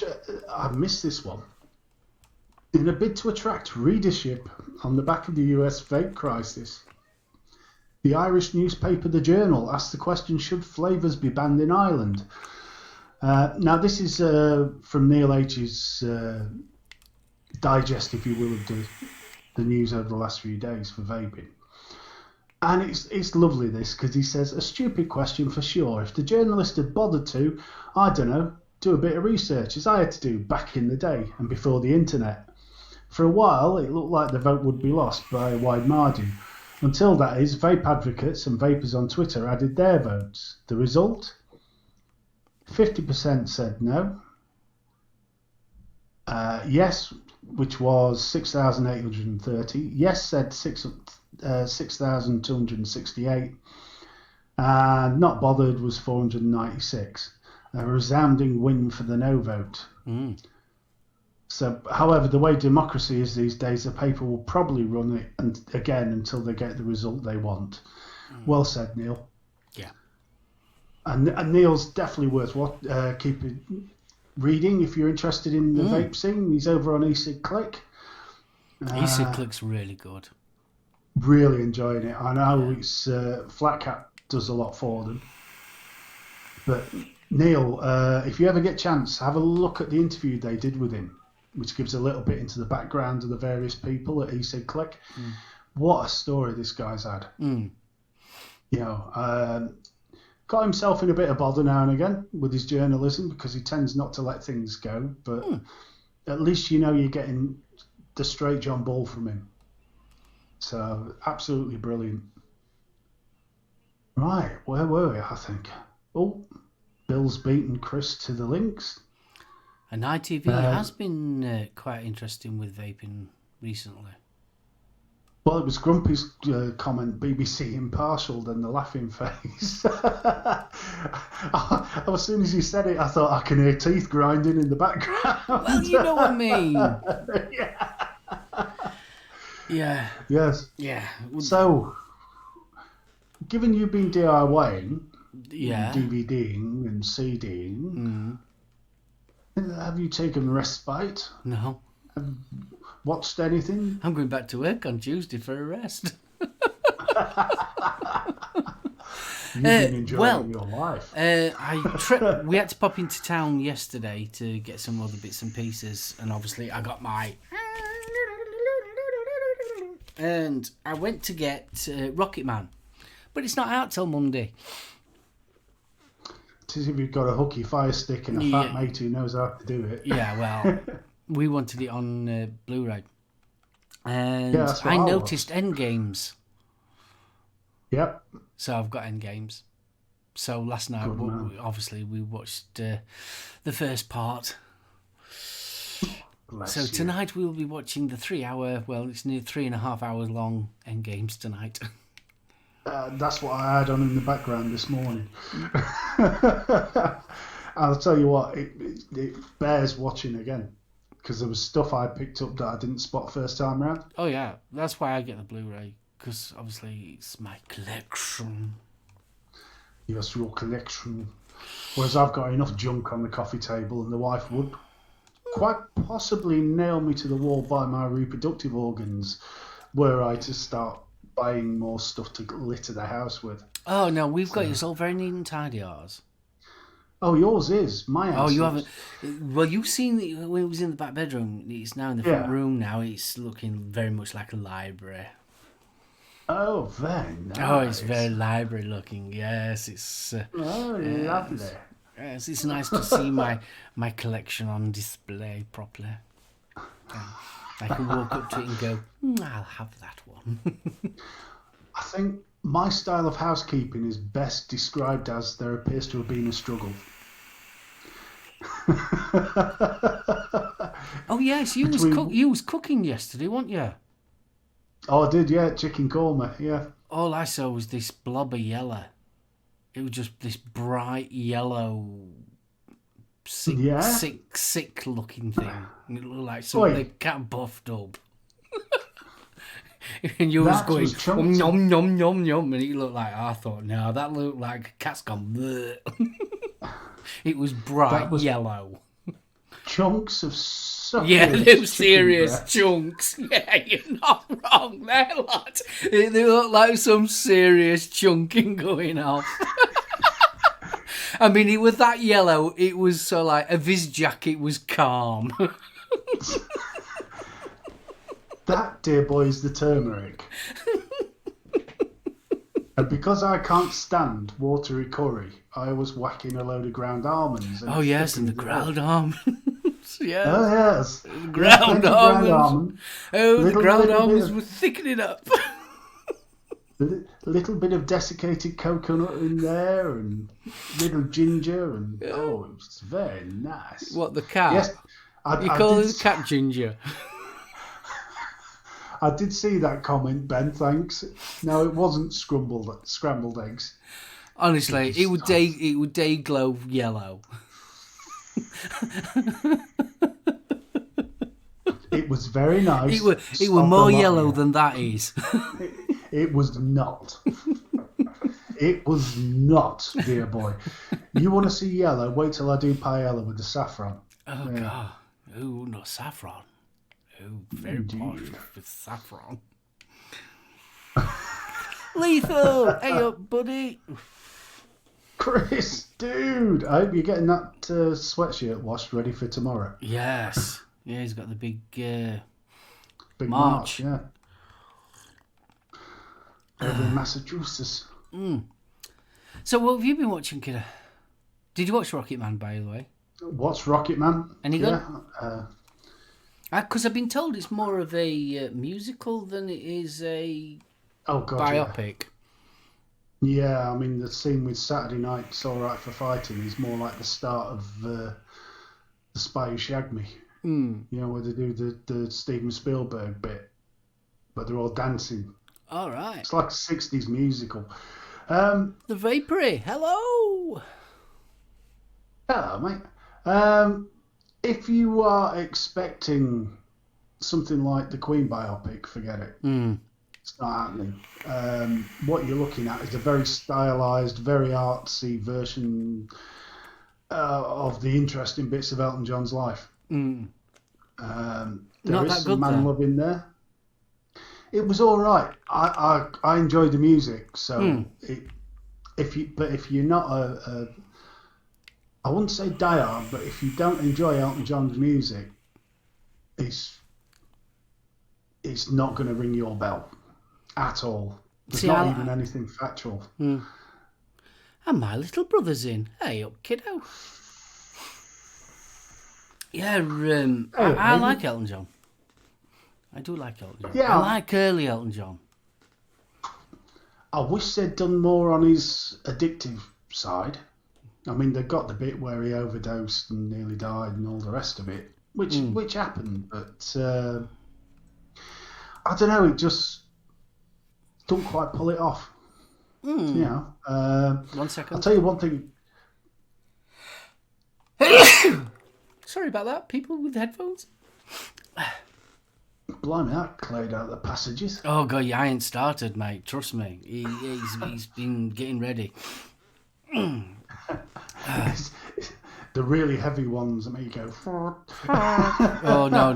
I missed this one. In a bid to attract readership on the back of the US vape crisis, the Irish newspaper The Journal asked the question, should flavours be banned in Ireland? Now, this is from Neil H's digest, if you will, of the news over the last few days for vaping. And it's lovely, this, because he says, a stupid question for sure. If the journalist had bothered to, I don't know, do a bit of research, as I had to do back in the day and before the internet. For a while, it looked like the vote would be lost by a wide margin. Until, that is, vape advocates and vapers on Twitter added their votes. The result? 50% said no. Yes, which was 6,830. Yes said 6,268. And not bothered was 496. A resounding win for the no vote. So, however, the way democracy is these days, the paper will probably run it again until they get the result they want. Well said, Neil. Yeah. And Neil's definitely worth keeping reading if you're interested in the vape scene. He's over on e-cig Click. e-cig Click's really good. Really enjoying it. I know it's Flat Cat does a lot for them. But Neil, if you ever get a chance, have a look at the interview they did with him, which gives a little bit into the background of the various people at e-cig Click. What a story this guy's had. You know, got himself in a bit of bother now and again with his journalism because he tends not to let things go. But at least you know you're getting the straight John Ball from him. So absolutely brilliant. Right, where were we? I think. Oh, Bill's beaten Chris to the links. And ITV has been quite interesting with vaping recently. Well, it was Grumpy's comment, BBC impartial, then the laughing face. As soon as you said it, I thought I can hear teeth grinding in the background. Well, you know what I mean. Yeah. Yeah. Yes. Yeah. So, given you've been DIYing, Yeah. DVDing and CDing, have you taken respite? No. Watched anything? I'm going back to work on Tuesday for a rest. You've been enjoying your life. We had to pop into town yesterday to get some other bits and pieces, and obviously I got my... And I went to get Rocket Man, but it's not out till Monday. It's as if you've got a hooky fire stick and a fat mate who knows how to do it. Yeah, well, we wanted it on Blu-ray. And that's what I I noticed Endgames. Yep. So I've got Endgames. So last night, obviously, we watched the first part. Bless So you. tonight we'll be watching the 3-hour, well, it's near 3.5 hours long Endgames tonight. That's what I had on in the background this morning. I'll tell you what, it bears watching again because there was stuff I picked up that I didn't spot first time round. Oh yeah, that's why I get the Blu-ray, because obviously it's my collection. Yes, your collection. Whereas I've got enough junk on the coffee table, and the wife would quite possibly nail me to the wall by my reproductive organs were I to start buying more stuff to litter the house with. Oh no, we've got it all very neat and tidy, ours. Oh, yours is. My house. Oh, you is. haven't. Well, you've seen it when it was in the back bedroom. It's now in the front room. Now it's looking very much like a library. Oh, very nice. Oh, it's very library looking. Yes, it's. Lovely. Yes, it's nice to see my collection on display properly. I can walk up to it and go, I'll have that one. I think my style of housekeeping is best described as there appears to have been a struggle. Oh yes, you was cooking yesterday, weren't you? Oh, I did, yeah, chicken korma, yeah. All I saw was this blob of yellow. It was just this bright yellow Yeah. sick looking thing. It looked like Oi. something they cat buffed up. And you was That going, was chunks of- yum, yum, yum, yum. And it looked like, I thought, no, that looked like a cat's gone, bleh. It was bright That was- yellow. Chunks of succulent Yeah, they were chicken serious breast. chunks. Yeah, you're not wrong there, lad. They look like some serious chunking going on. I mean, it was that yellow. It was so like a Viz jacket was calm. That, dear boy, is the turmeric. And because I can't stand watery curry, I was whacking a load of ground almonds. And Oh yes, and the sticking ground almonds. Yes. Oh yes, Ground plenty of almonds. almond. Oh, the Little ground bit almonds of- were thickening up. Little bit of desiccated coconut in there, and little ginger, and oh, it was very nice. What, the cat? Yes, You I call did, it cat ginger? I did see that comment, Ben. Thanks. No, it wasn't scrambled eggs. Honestly, it would day glow yellow. It was very nice. It were Stop more the yellow lying. than that is. It was not. It was not, dear boy. You want to see yellow? Wait till I do paella with the saffron. Oh God! Oh no, saffron. Oh, very posh with saffron. Lethal! Hey up, buddy. Chris, dude, I hope you're getting that sweatshirt washed ready for tomorrow. Yes. Yeah, he's got the big. Big March. yeah. Over in Massachusetts. So, what have you been watching, kiddo? Did you watch Rocket Man, by the way? What's Rocket Man? Any good? Yeah. Because I've been told it's more of a musical than it is a Oh God. biopic. Yeah, I mean the scene with Saturday Night's All Right for Fighting is more like the start of the Spy Who Shagged Me. You know, where they do the Steven Spielberg bit, but they're all dancing. All right. It's like a 60s musical. The Vapory. Hello. Hello, mate. If you are expecting something like the Queen biopic, forget it. It's not happening. What you're looking at is a very stylized, very artsy version of the interesting bits of Elton John's life. There Not is that some good, man though. love in there. It was all right. I enjoyed the music. So if you're not a I wouldn't say diehard, but if you don't enjoy Elton John's music, it's not going to ring your bell at all. There's See, not I- even anything factual. And my little brother's in. Hey up, kiddo. Yeah, I like Elton John. I do like Elton John. Yeah. I like early Elton John. I wish they'd done more on his addictive side. I mean, they got the bit where he overdosed and nearly died and all the rest of it, which happened. But I don't know. It just don't quite pull it off. You know. 1 second. I'll tell you one thing. Sorry about that, people with headphones. Blimey, that cleared out the passages. Oh god, yeah, I ain't started, mate. Trust me, he's been getting ready. The really heavy ones that make you go. Oh no.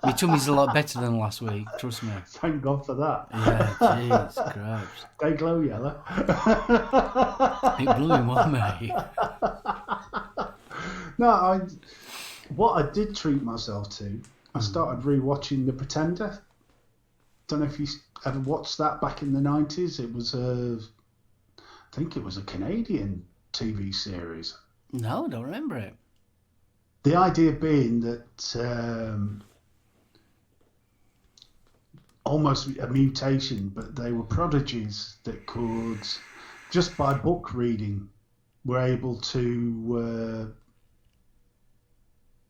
My tummy's a lot better than last week. Trust me. Thank God for that. Yeah, jeez, Christ. They glow yellow. It blew him on, mate. No, what I did treat myself to, I started rewatching The Pretender. Don't know if you ever watched that back in the 90s. It was I think it was a Canadian TV series. No, I don't remember it. The idea being that almost a mutation, but they were prodigies that could, just by book reading, were able to,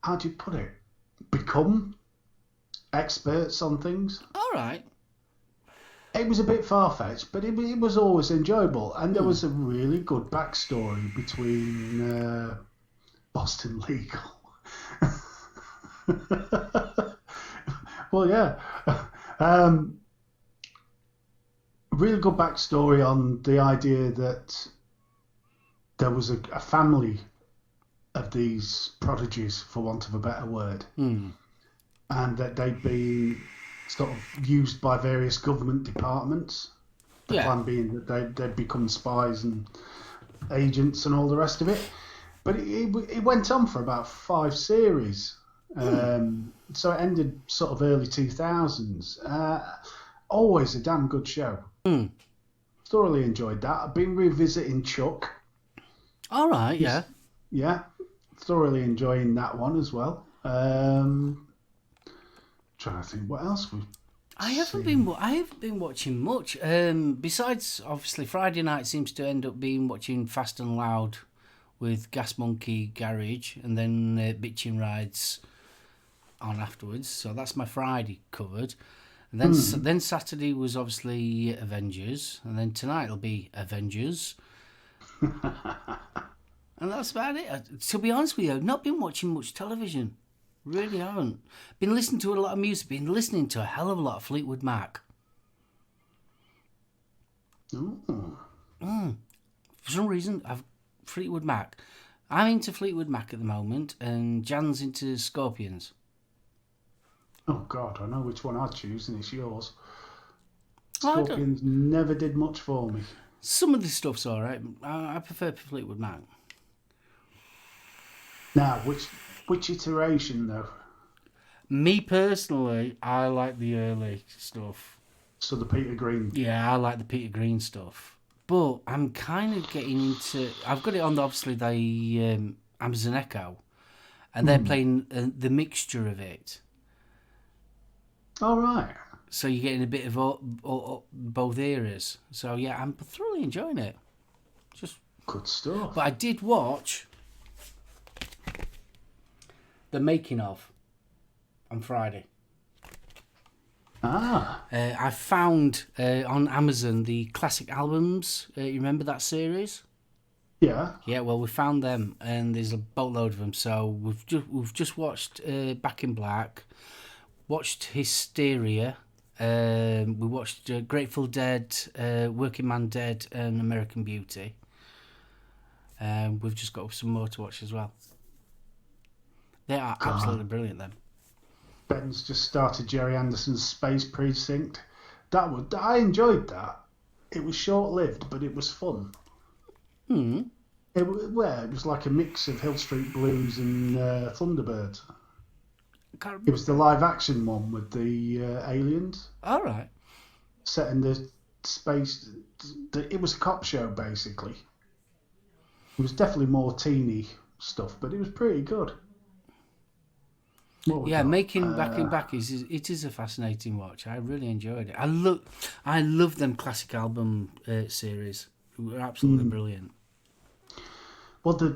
how do you put it, become experts on things. All right. It was a bit far-fetched, but it was always enjoyable. And there was a really good backstory between Boston Legal. Well, yeah. Really good backstory on the idea that there was a family of these prodigies, for want of a better word, and that they'd been sort of used by various government departments. The plan being that they'd become spies and agents and all the rest of it. But it went on for about 5 series. So it ended sort of early 2000s. Always a damn good show. Thoroughly enjoyed that. I've been revisiting Chuck. All right, yeah. Yeah, thoroughly enjoying that one as well. Trying to think what else we've I haven't been watching much. Besides, obviously, Friday night seems to end up being watching Fast and Loud with Gas Monkey Garage, and then Bitchin' Rides on afterwards. So that's my Friday covered. And then Saturday was obviously Avengers, and then tonight it'll be Avengers. And that's about it. To be honest with you, I've not been watching much television. Really haven't. Been listening to a lot of music. Been listening to a hell of a lot of Fleetwood Mac. Ooh. For some reason, Fleetwood Mac. I'm into Fleetwood Mac at the moment, and Jan's into Scorpions. Oh God, I know which one I'd choose, and it's yours. Scorpions never did much for me. Some of this stuff's all right. I prefer Fleetwood Mac. Now, which iteration though? Me personally, I like the early stuff. So the Peter Green. Yeah, I like the Peter Green stuff. But I'm kind of getting into... I've got it on, obviously, the Amazon Echo. And they're playing the mixture of it. All right. So you're getting a bit of both eras. So, yeah, I'm thoroughly enjoying it. Just good stuff. But I did watch the making of on Friday. I found on Amazon the classic albums. You remember that series? Yeah. Yeah, well, we found them, and there's a boatload of them. So we've just watched Back in Black, watched Hysteria, we watched Grateful Dead, Working Man Dead, and American Beauty. We've just got some more to watch as well. They are absolutely brilliant, them. Ben's just started Jerry Anderson's Space Precinct. I enjoyed that. It was short-lived, but it was fun. It was like a mix of Hill Street Blues and Thunderbirds. It was the live-action one with the aliens. All right. Set in the space. It was a cop show, basically. It was definitely more teeny stuff, but it was pretty good. Yeah, making Back in Back is a fascinating watch. I really enjoyed it. I love them classic album series. They were absolutely brilliant. Well, the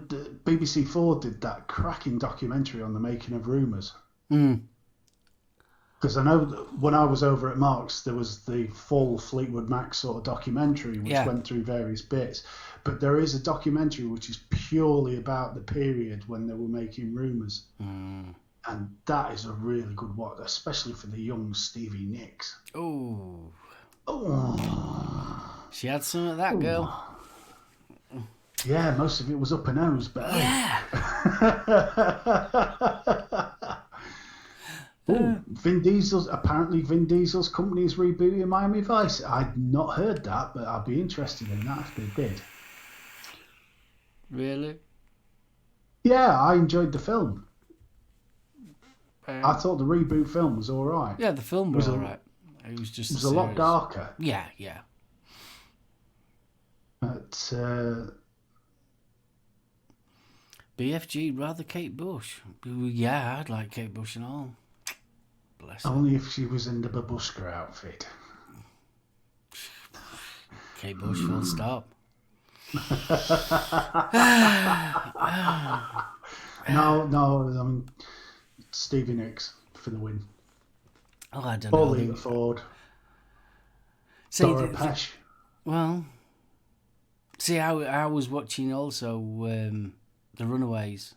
BBC 4 did that cracking documentary on the making of Rumours. Because I know that when I was over at Mark's, there was the full Fleetwood Mac sort of documentary, which went through various bits. But there is a documentary which is purely about the period when they were making Rumours. And that is a really good watch, especially for the young Stevie Nicks. Oh. Oh. She had some of that, girl. Yeah, most of it was up her nose, but yeah. Vin Diesel's company is rebooting Miami Vice. I'd not heard that, but I'd be interested in that if they did. Really? Yeah, I enjoyed the film. I thought the reboot film was all right. Yeah, the film was all right. It was just. It was a lot darker. Yeah. But BFG rather Kate Bush. Yeah, I'd like Kate Bush and all. Bless her. Only if she was in the babushka outfit. Kate Bush, full stop. No, I mean Stevie Nicks for the win. Oh, I don't Pauline know. Ford. Dora Pesh. Well, see, I was watching also The Runaways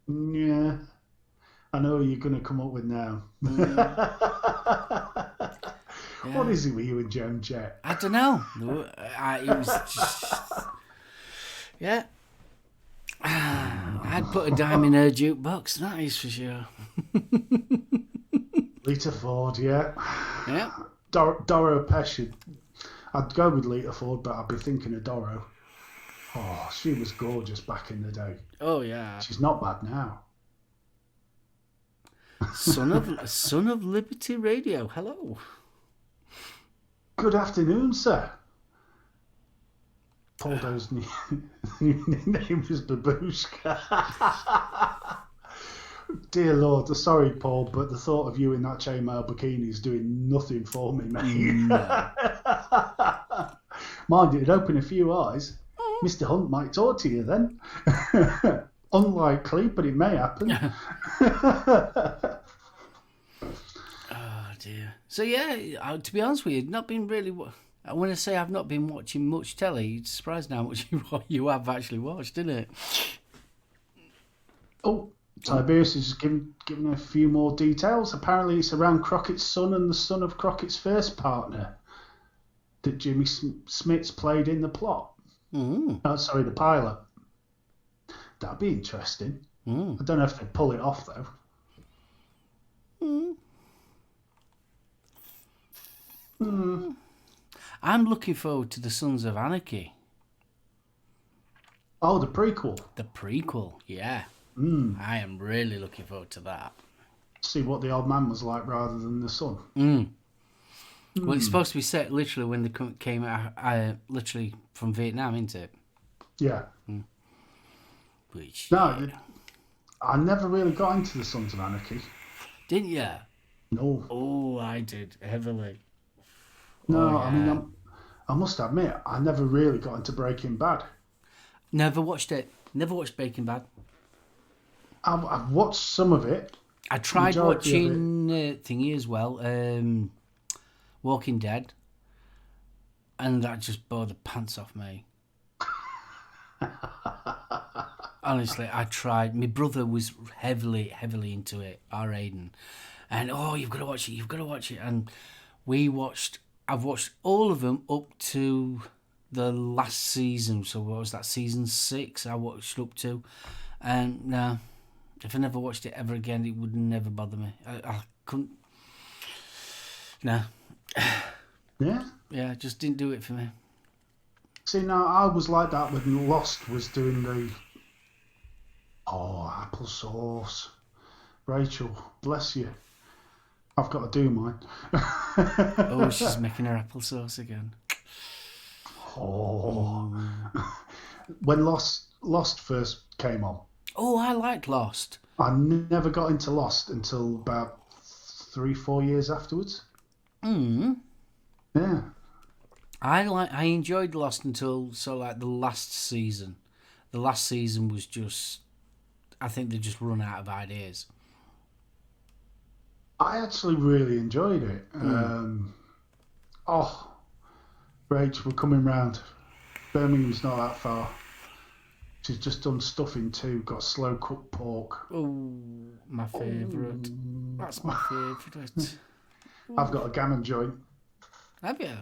Yeah. I know what you're going to come up with now. Yeah. What is it with you and Joan Jett? I don't know. It was just... Yeah. I'd put a dime in her jukebox, that is for sure. Lita Ford, yeah. Yeah. Doro Pesh. I'd go with Lita Ford, but I'd be thinking of Doro. Oh, she was gorgeous back in the day. Oh, yeah. She's not bad now. Son of Liberty Radio, hello. Good afternoon, sir. Paul Doe's new name was Babushka. Dear Lord, sorry, Paul, but the thought of you in that chainmail bikini is doing nothing for me, mate. No. Mind, it'd open a few eyes. Mr. Hunt might talk to you then. Unlikely, but it may happen. Oh, dear. So, yeah, to be honest with you, not been really... When I say I've not been watching much telly, it's surprising how much you have actually watched, isn't it? Oh, Tiberius is just giving a few more details. Apparently it's around Crockett's son and the son of Crockett's first partner that Jimmy Smits played in the plot. Oh, sorry, the pilot. That'd be interesting. I don't know if they'd pull it off, though. I'm looking forward to the Sons of Anarchy. Oh, the prequel. The prequel, yeah. I am really looking forward to that. See what the old man was like rather than the son. Well, it's supposed to be set literally when they came out, literally from Vietnam, isn't it? Yeah. Which, No, I never really got into the Sons of Anarchy. Didn't you? No. Oh, I did, heavily. No, yeah. I mean, I must admit, I never really got into Breaking Bad. Never watched it. Never watched Breaking Bad. I've watched some of it. I tried watching thingy as well, Walking Dead, and that just bore the pants off me. Honestly, I tried. My brother was heavily into it, our Aiden, and you've got to watch it, and I've watched all of them up to the last season. So what was that, season 6 I watched up to, and no, if I never watched it ever again, it would never bother me. I couldn't. No. Yeah? Yeah, it just didn't do it for me. See, now, I was like that when Lost was doing the... Oh, applesauce. Rachel, bless you. I've got to do mine. Oh, she's making her applesauce again. Oh. When Lost first came on. Oh, I liked Lost. I never got into Lost until about 3-4 years afterwards. Yeah. I enjoyed Lost until the last season. The last season was just, I think they just run out of ideas. I actually really enjoyed it. Rach, we're coming round. Birmingham's not that far. She's just done stuffing too. Got slow cooked pork. Oh, my favourite. That's my favourite. I've got a gammon joint. Have you?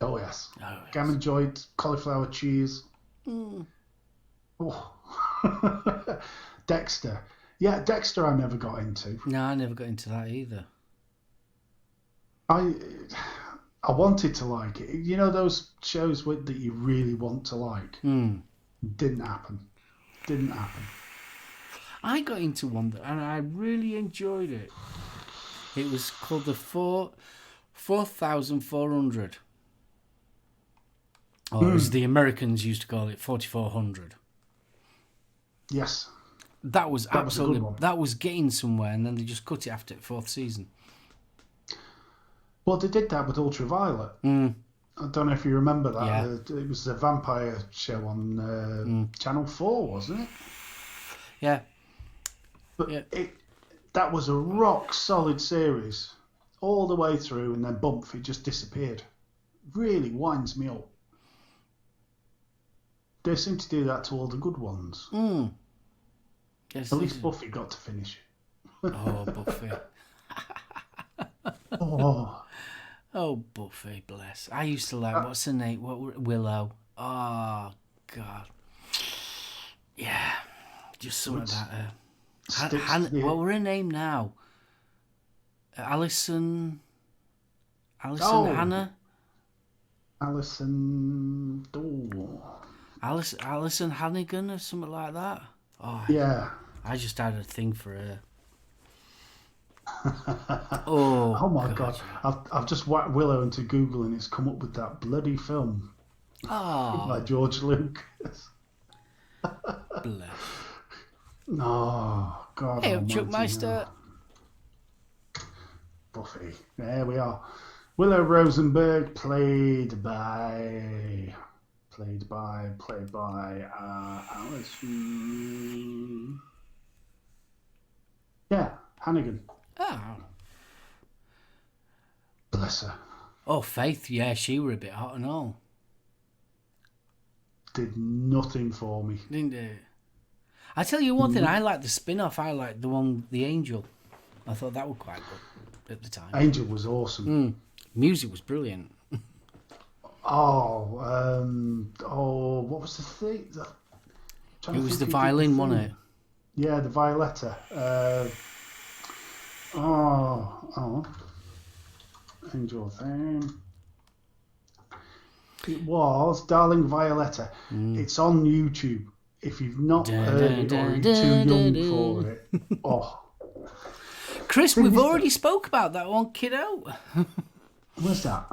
Oh yes. Gammon joint, cauliflower cheese. Oh. Dexter. Yeah, Dexter I never got into. No, I never got into that either. I wanted to like it. You know those shows that you really want to like? Didn't happen. I got into one and I really enjoyed it. It was called the 4,400. Or as the Americans used to call it, 4,400. Yes. That was absolutely... a good one. That was getting somewhere, and then they just cut it after the 4th season. Well, they did that with Ultraviolet. I don't know if you remember that. Yeah. It was a vampire show on Channel 4, wasn't it? Yeah. But that was a rock-solid series all the way through, and then bump, it just disappeared. Really winds me up. They seem to do that to all the good ones. Yes, At least Buffy got to finish. Oh, Buffy. Oh, Oh, Buffy, bless. I used to like, what's her name? Willow. Oh, God. Yeah. Just something about her. What were her name now? Alison Hannah? Alison. Alison Hannigan or something like that? Oh, Yeah. I just had a thing for her. Oh my God. I've just whacked Willow into Google and it's come up with that bloody film by Oh, George Lucas. bless. Oh, God. Hey, almighty, Chuck Meister. no. Buffy. There we are. Willow Rosenberg, played by Alison. Yeah, Hannigan. Oh. Bless her. Oh, Faith, yeah, she were a bit hot and all. Did nothing for me. Didn't it? I tell you one thing, I like the spin-off. I like the one, The Angel. I thought that was quite good at the time. Angel was awesome. Music was brilliant. What was the thing? It was the violin, wasn't it? Yeah, the Violetta. Angel theme. It was Darling Violetta. It's on YouTube. If you've not heard it or you're too young for it. Oh. Chris, we've already spoke about that one, kiddo. What's that?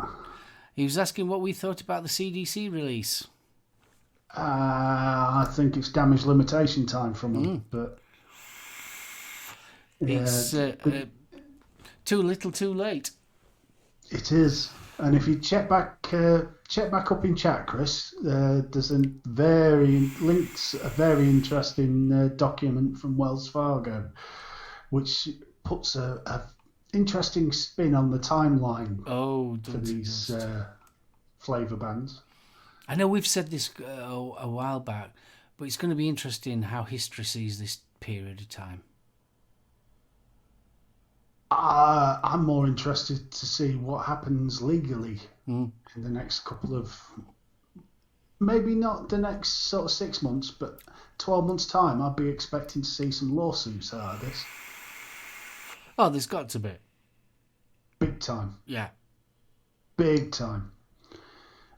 He was asking what we thought about the CDC release. I think it's damage limitation time from them, but It's too little, too late. it is. And if you check back up in chat, Chris, there's a very interesting document from Wells Fargo, which puts a interesting spin on the timeline for these flavour bands. I know we've said this a while back, but it's going to be interesting how history sees this period of time. I'm more interested to see what happens legally in the next couple of, maybe not the next sort of 6 months, but 12 months' time. I'd be expecting to see some lawsuits out of this. Oh, there's got to be. Big time. Yeah. Big time.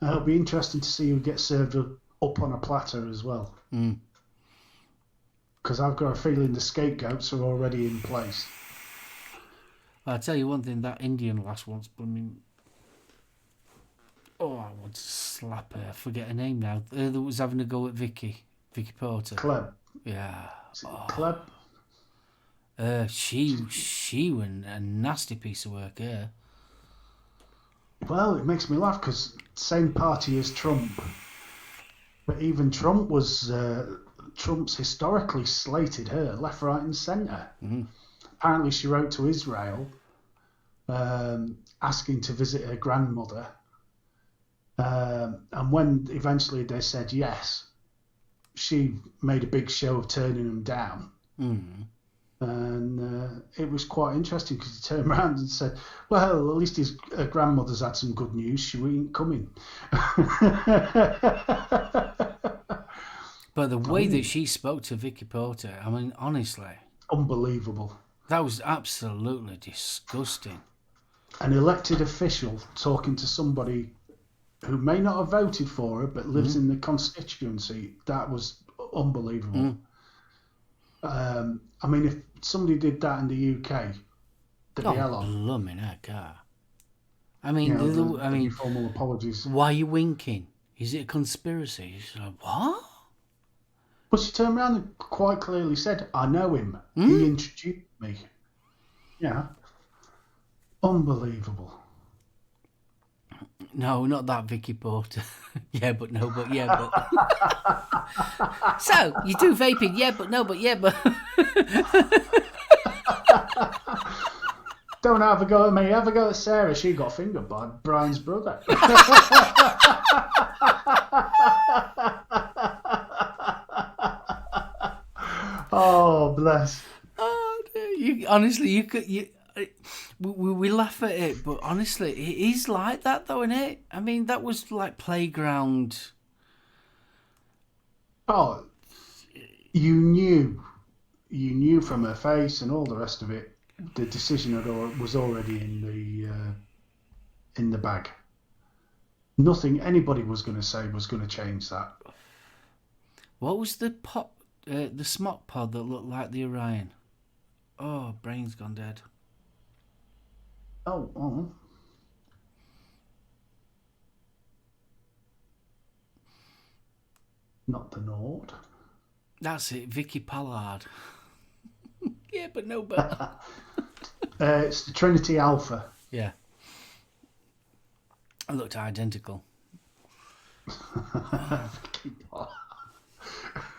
And it'll be interesting to see who gets served up on a platter as well. Because I've got a feeling the scapegoats are already in place. I'll tell you one thing, that Indian lass once, I mean, I want to slap her. I forget her name now. That was having a go at Vicky Porter. Kleb. Yeah. Is it Kleb? She was a nasty piece of work, yeah. Well, it makes me laugh because same party as Trump. But even Trump's historically slated her left, right and centre. Apparently she wrote to Israel asking to visit her grandmother. And when eventually they said yes, she made a big show of turning them down. And it was quite interesting because he turned around and said, well, at least his grandmother's had some good news. She ain't coming. But the way that she spoke to Vicky Porter, I mean, honestly. Unbelievable. That was absolutely disgusting. An elected official talking to somebody who may not have voted for her but lives in the constituency, that was unbelievable. I mean, if somebody did that in the UK, they'd be hell on. Blooming heck, I mean, formal apologies. Why are you winking? Is it a conspiracy? She's like, what? But she turned around and quite clearly said, I know him. He introduced me. Yeah. Unbelievable. No, not that Vicky Porter. Yeah, but no, but yeah, but. So, you do vaping? Yeah, but no, but yeah, but. Don't have a go at me. Have a go at Sarah. She got fingered by Brian's brother. Oh, less. Oh, you honestly, you could we laugh at it, but honestly, it is like that, though, isn't it? I mean, that was like playground. Oh, you knew from her face and all the rest of it. The decision was already in the bag. Nothing anybody was going to say was going to change that. What was the smock pod that looked like the Orion? Oh, brain's gone dead. Oh. Not the Nord. That's it, Vicky Pollard. Yeah, but no better. It's the Trinity Alpha. Yeah. It looked identical. Vicky Pollard.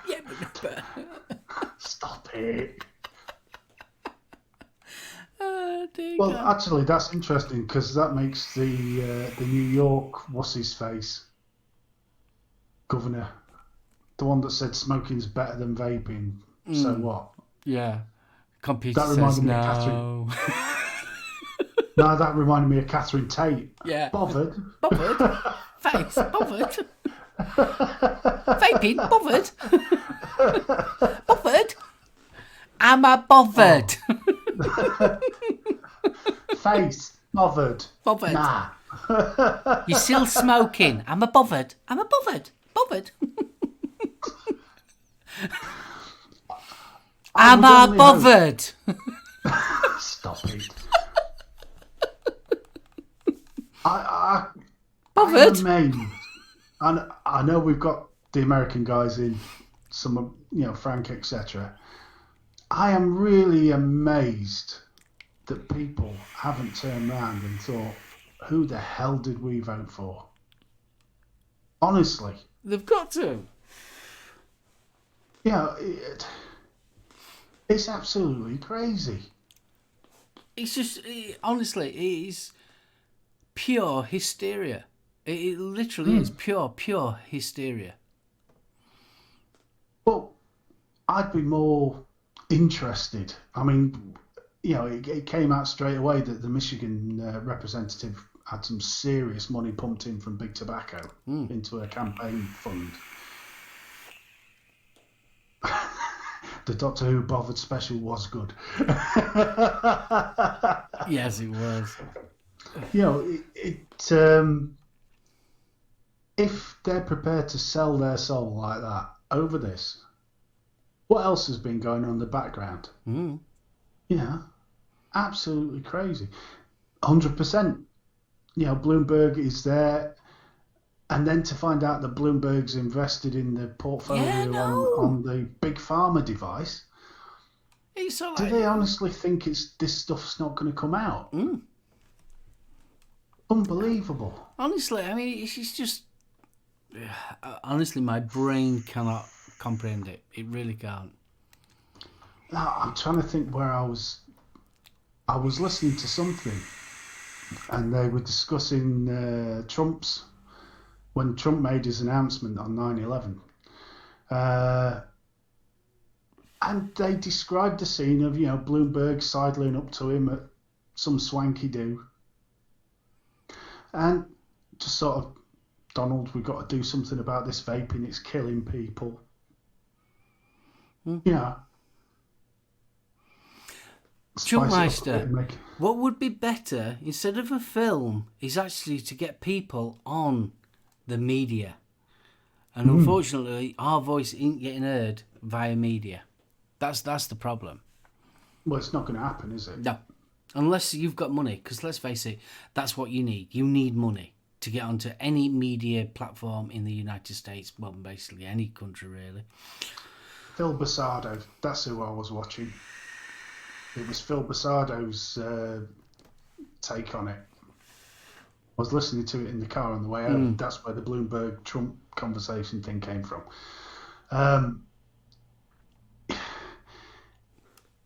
Yeah, but no better. Stop it. Oh, dear Well, God. actually, that's interesting because that makes the New York what's his face governor, the one that said smoking's better than vaping. So what? Yeah. Computer That says reminded me of no. No, that reminded me of Catherine Tate. Yeah. Bothered. Face, bothered. Vaping, bothered. Am I bothered? Face, bothered. Nah. You're still smoking. Am I bothered? Bothered. Am I bothered? Stop it. I Bothered? am amazed. And I know we've got the American guys in, some, Frank, etc. I am really amazed that people haven't turned around and thought, who the hell did we vote for? Honestly. They've got to. It's absolutely crazy. It's just, honestly, it is pure hysteria. It literally is pure hysteria. Well, I'd be more interested. I mean, it came out straight away that the Michigan representative had some serious money pumped in from Big Tobacco into a campaign fund. The Doctor Who Bothered special was good. Yes, it was. If they're prepared to sell their soul like that over this, what else has been going on in the background? Absolutely crazy. 100%. Bloomberg is there, and then to find out that Bloomberg's invested in the portfolio on the big pharma device. It's so Do they honestly think this stuff's not going to come out? Unbelievable. Honestly, I mean, it's just... Honestly, my brain cannot comprehend it. It really can't. Now, I'm trying to think where I was listening to something, and they were discussing when Trump made his announcement on 9/11. And they described the scene of, Bloomberg sidling up to him at some swanky do. And just sort of, Donald, we've got to do something about this vaping. It's killing people. Chuckmeister, what would be better, instead of a film, is actually to get people on the media. And unfortunately, our voice isn't getting heard via media. That's the problem. Well, it's not going to happen, is it? No. Unless you've got money, because let's face it, that's what you need. You need money to get onto any media platform in the United States. Well, basically any country, really. Phil Basardo, that's who I was watching. It was Phil Basardo's take on it. I was listening to it in the car on the way home. That's where the Bloomberg-Trump conversation thing came from.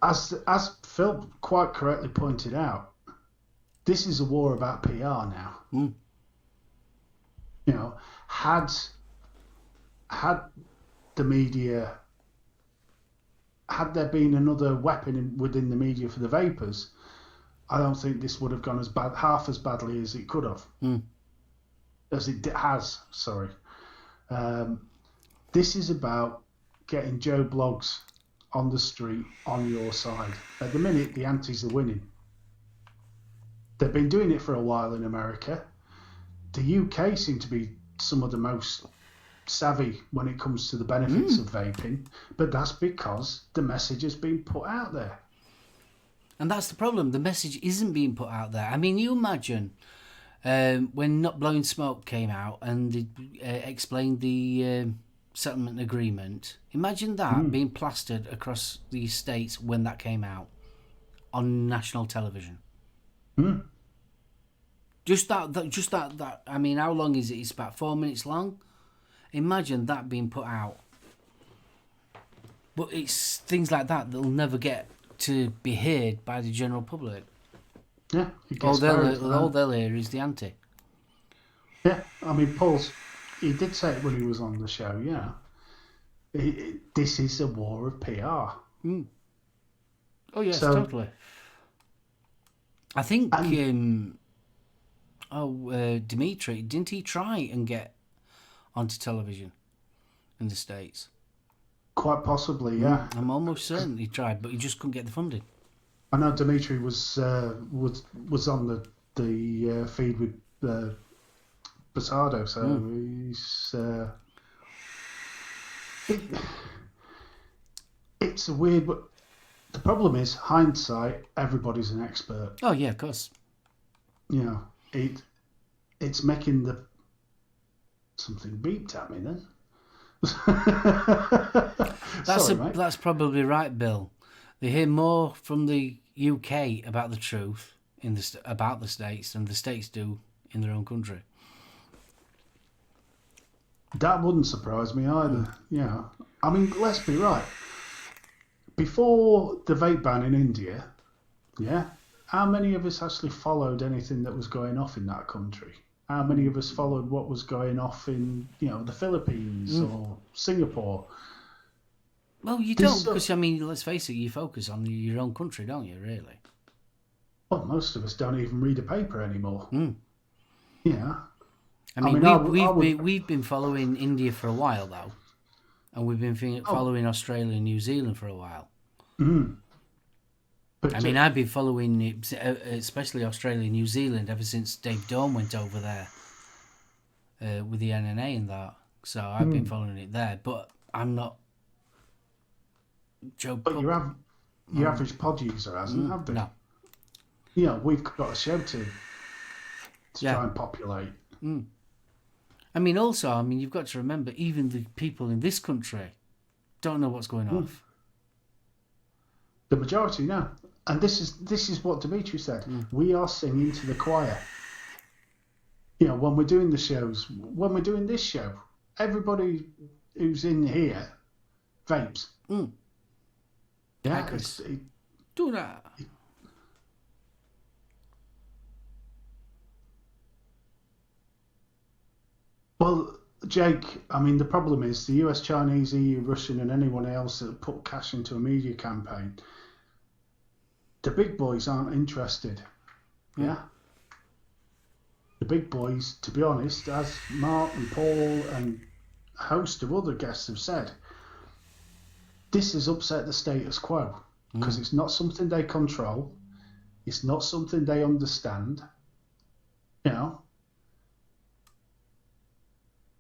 As Phil quite correctly pointed out, this is a war about PR now. Had the media had there been another weapon within the media for the vapors, I don't think this would have gone half as badly as it could have. As it has, sorry. This is about getting Joe Blogs on the street on your side. At the minute, the antis are winning. They've been doing it for a while in America. The UK seem to be some of the most savvy when it comes to the benefits of vaping, but that's because the message has been put out there. And that's the problem. The message isn't being put out there. I mean, you imagine when Not Blowing Smoke came out and they explained the settlement agreement. Imagine that being plastered across the States when that came out on national television. Just that. I mean, how long is it? It's about 4 minutes long. Imagine that being put out. But it's things like that that'll never get to be heard by the general public. Yeah, All they'll hear is the anti. Yeah, I mean, he did say it when he was on the show, yeah. This is a war of PR. Oh, yes, totally. I think, Dimitri, didn't he try and get onto television in the States? Quite possibly, yeah. I'm almost certain he tried, but he just couldn't get the funding. I know Dimitri was on the feed with Bastardo, so he's it's a weird. But the problem is hindsight. Everybody's an expert. Oh yeah, of course. You know, it's making something beeped at me then. That's probably right, Bill. They hear more from the UK about the truth about the States than the States do in their own country. That wouldn't surprise me either. Yeah, I mean, let's be right. Before the vape ban in India, how many of us actually followed anything that was going off in that country? How many of us followed what was going off in, the Philippines or Singapore? Well, you don't, because, I mean, let's face it, you focus on your own country, don't you, really? Well, most of us don't even read a paper anymore. Yeah. I mean, we've been following India for a while, though. And we've been following Australia and New Zealand for a while. But, I mean, I've been following it, especially Australia and New Zealand, ever since Dave Dawn went over there with the NNA and that. So I've been following it there. But I'm not Joe. But your average pod user hasn't, have they? No. We've got a show to try and populate. I mean, also, you've got to remember, even the people in this country don't know what's going on. The majority know. And this is what Dimitri said. We are singing to the choir. When we're doing the shows, when we're doing this show, everybody who's in here vapes. Yeah, do that. Well, Jake, I mean, the problem is the US, Chinese, EU, Russian, and anyone else that put cash into a media campaign, the big boys aren't interested. Yeah? The big boys, to be honest, as Mark and Paul and a host of other guests have said, this has upset the status quo because it's not something they control. It's not something they understand.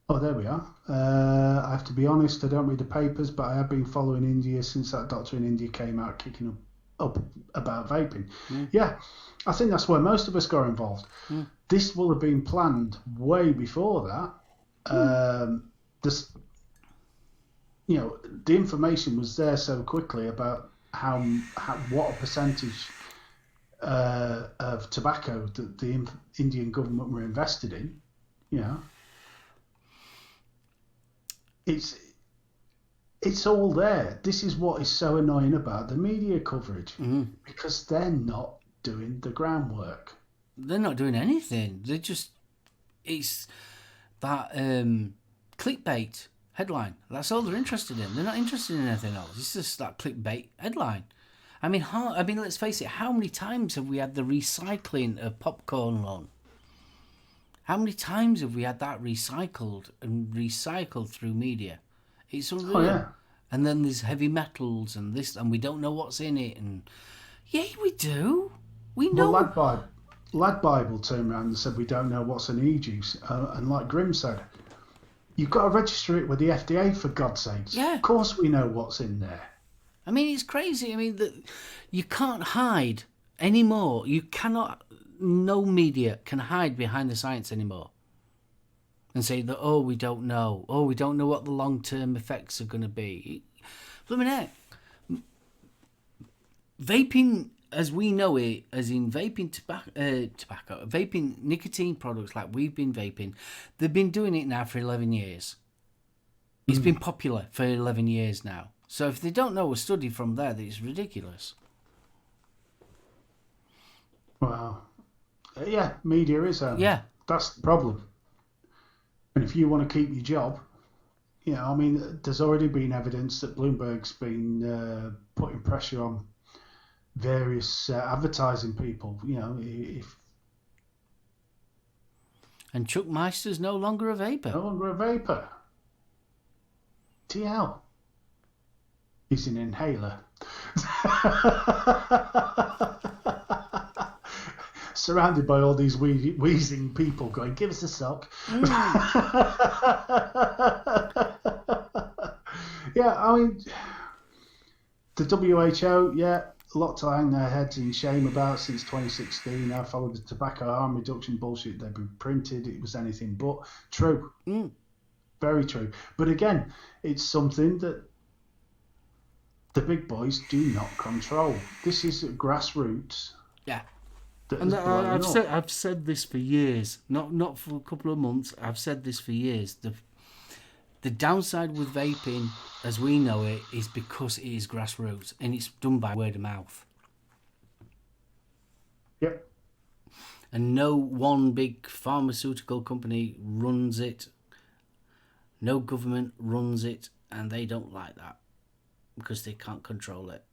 Oh, there we are. I have to be honest, I don't read the papers, but I have been following India since that doctor in India came out kicking up about vaping. Yeah, I think that's where most of us got involved. This will have been planned way before that. The information was there so quickly about how what a percentage of tobacco that the Indian government were invested in. It's all there. This is what is so annoying about the media coverage because they're not doing the groundwork. They're not doing anything. It's that clickbait. headline. That's all they're interested in. They're not interested in anything else. It's just that clickbait headline. I mean, let's face it. How many times have we had the recycling of popcorn on? How many times have we had that recycled through media? It's unreal. Oh, yeah. And then there's heavy metals and this, and we don't know what's in it. And yeah, we do. We know. Well, Lad Bible turned around and said we don't know what's in e-juice, and like Grim said, you've got to register it with the FDA for God's sakes. Yeah. Of course we know what's in there. I mean, it's crazy. I mean, you can't hide anymore. You cannot. No media can hide behind the science anymore and say that, oh, we don't know. Oh, we don't know what the long-term effects are going to be. Blooming heck. Vaping, as we know it, as in vaping tobacco, vaping nicotine products like we've been vaping, they've been doing it now for 11 years. It's been popular for 11 years now. So if they don't know a study from there, it's ridiculous. Well, yeah, media is. Yeah. That's the problem. And if you want to keep your job, I mean, there's already been evidence that Bloomberg's been putting pressure on various advertising people. And Chuck Meister's no longer a vapor. No longer a vapor. TL. He's an inhaler. Surrounded by all these wheezing people going, give us a sock. Yeah, I mean, the WHO, a lot to hang their heads in shame about since 2016. I followed the tobacco harm reduction bullshit they've been printed. It was anything but true. Very true. But again, it's something that the big boys do not control. This is grassroots. Yeah. And I've said this for years, not for a couple of months. I've said this for years. The downside with vaping, as we know it, is because it is grassroots and it's done by word of mouth. Yep. And no one big pharmaceutical company runs it. No government runs it, and they don't like that because they can't control it.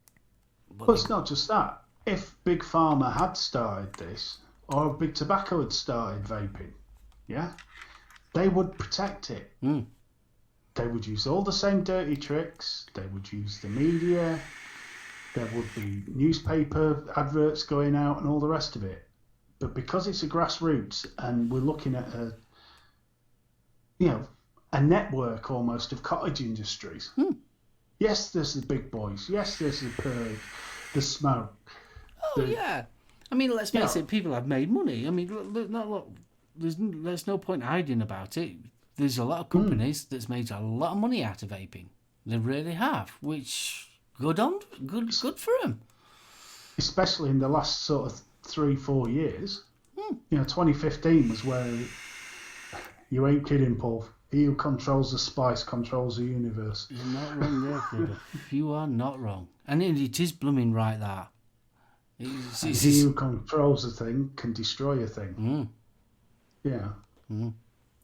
But it's not just that. If Big Pharma had started this, or Big Tobacco had started vaping, they would protect it. They would use all the same dirty tricks. They would use the media. There would be newspaper adverts going out and all the rest of it. But because it's a grassroots and we're looking at a network almost of cottage industries. Yes, there's the big boys. Yes, there's the purge, the smoke. Yeah. I mean, let's face it, people have made money. I mean, there's no point hiding about it. There's a lot of companies that's made a lot of money out of vaping. They really have, which good for them. Especially in the last sort of 3-4 years. 2015 was where you ain't kidding, Paul. He who controls the spice controls the universe. You're not wrong there, Fredo. You are not wrong. And it is blooming right that. He who controls a thing can destroy a thing. Yeah.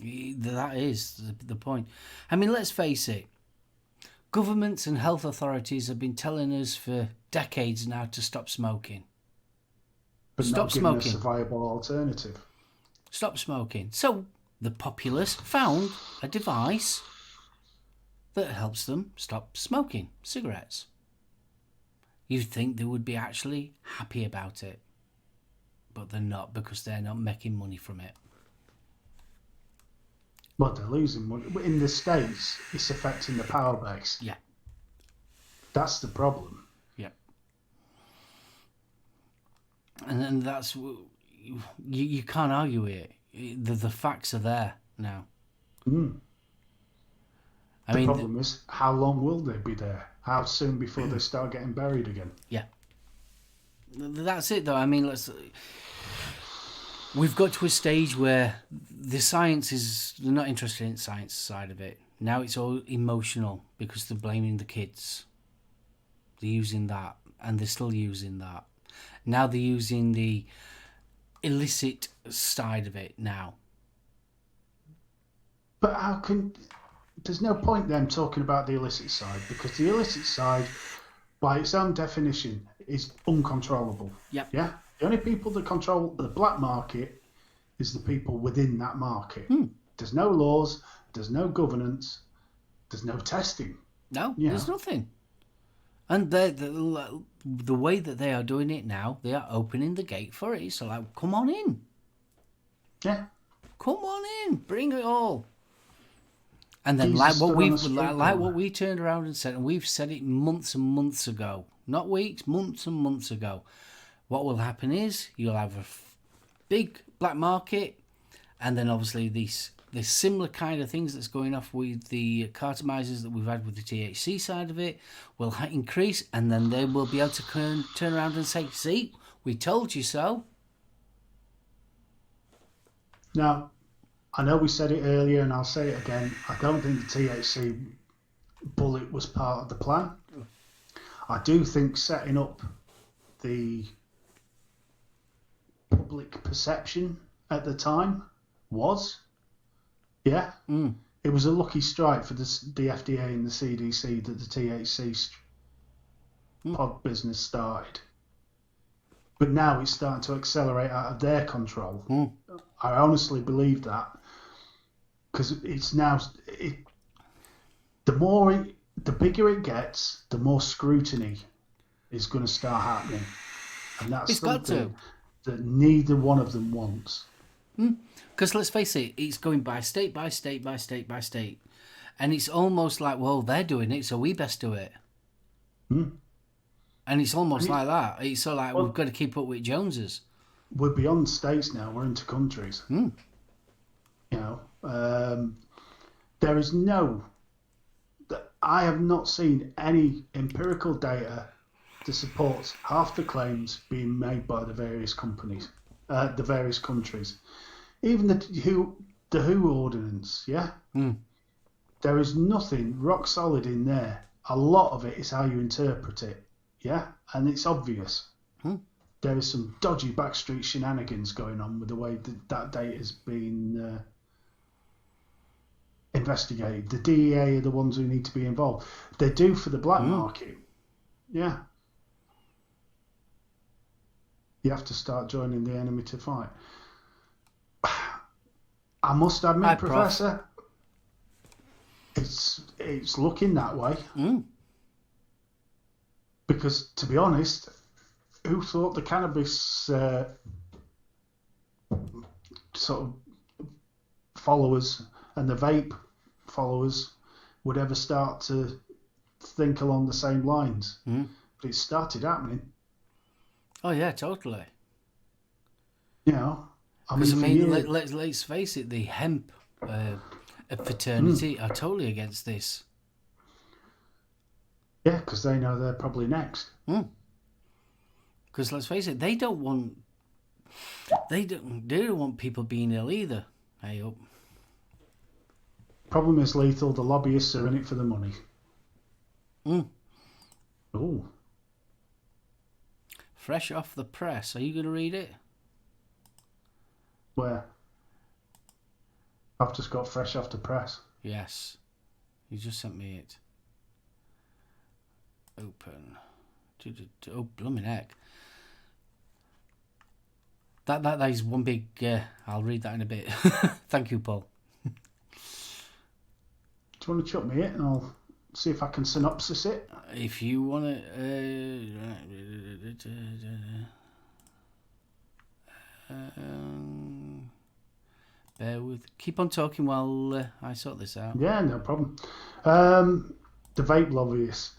That is the point. I mean, let's face it. Governments and health authorities have been telling us for decades now to stop smoking. But stop not giving smoking. us a viable alternative. Stop smoking. So the populace found a device that helps them stop smoking cigarettes. You'd think they would be actually happy about it. But they're not, because they're not making money from it. Well, they're losing money. In the States, it's affecting the power base. Yeah. That's the problem. Yeah. And that's... You can't argue it. The facts are there now. The problem is, how long will they be there? How soon before they start getting buried again? Yeah. That's it, though. I mean, we've got to a stage where the science is... They're not interested in the science side of it. Now it's all emotional because they're blaming the kids. They're using that, and they're still using that. Now they're using the illicit side of it now. But how can... there's no point them talking about the illicit side, because the illicit side, by its own definition, is uncontrollable. Yep. Yeah. The only people that control the black market is the people within that market. There's no laws, there's no governance, there's no testing. No, Yeah. there's nothing. And the way that they are doing it now, they are opening the gate for it. So like, come on in. Yeah. Come on in, bring it all. And then Jesus like stood on a street what corner. we turned around and said, and we've said it months and months ago, not weeks, months and months ago. What will happen is you'll have a big black market, and then obviously these similar kind of things that's going off with the cartomizers that we've had with the THC side of it will increase, and then they will be able to turn around and say, see, we told you so. Now, I know we said it earlier, and I'll say it again. I don't think the THC bullet was part of the plan. I do think setting up the public perception at the time was, yeah. It was a lucky strike for the FDA and the CDC that the THC pod business started. But now it's starting to accelerate out of their control. I honestly believe that, because it's now the bigger it gets, the more scrutiny is going to start happening, and that's It's got something that neither one of them wants. Because let's face it, it's going by state by state by state by state, and it's almost like, well, they're doing it, so we best do it. And it's almost like that. It's so like, we've got to keep up with Joneses. We're beyond states now. We're into countries. You know, there is I have not seen any empirical data to support half the claims being made by the various companies, the various countries. Even the WHO ordinance, yeah? There is nothing rock solid in there. A lot of it is how you interpret it, yeah? And it's obvious. There is some dodgy backstreet shenanigans going on with the way that data has been investigated. The DEA are the ones who need to be involved. They do for the black market. Yeah. You have to start joining the enemy to fight. I must admit, Hi, Professor, it's looking that way. Because, to be honest, who thought the cannabis sort of followers and the vape followers would ever start to think along the same lines? But it started happening. Oh yeah, totally. You know, Because I mean, let's face it, the hemp fraternity are totally against this. Yeah, because they know they're probably next. Because let's face it, they don't want people being ill either. Hey up. Problem is, Lethal, the lobbyists are in it for the money. Oh. Fresh off the press. Are you going to read it? Where? I've just got fresh off the press. Yes. You just sent me it. Open. Oh, blooming heck. That is one big... I'll read that in a bit. Thank you, Paul. Do you want to chuck me it and I'll see if I can synopsis it? If you want to... bear with... Keep on talking while I sort this out. Yeah, no problem. The vape lobbyists.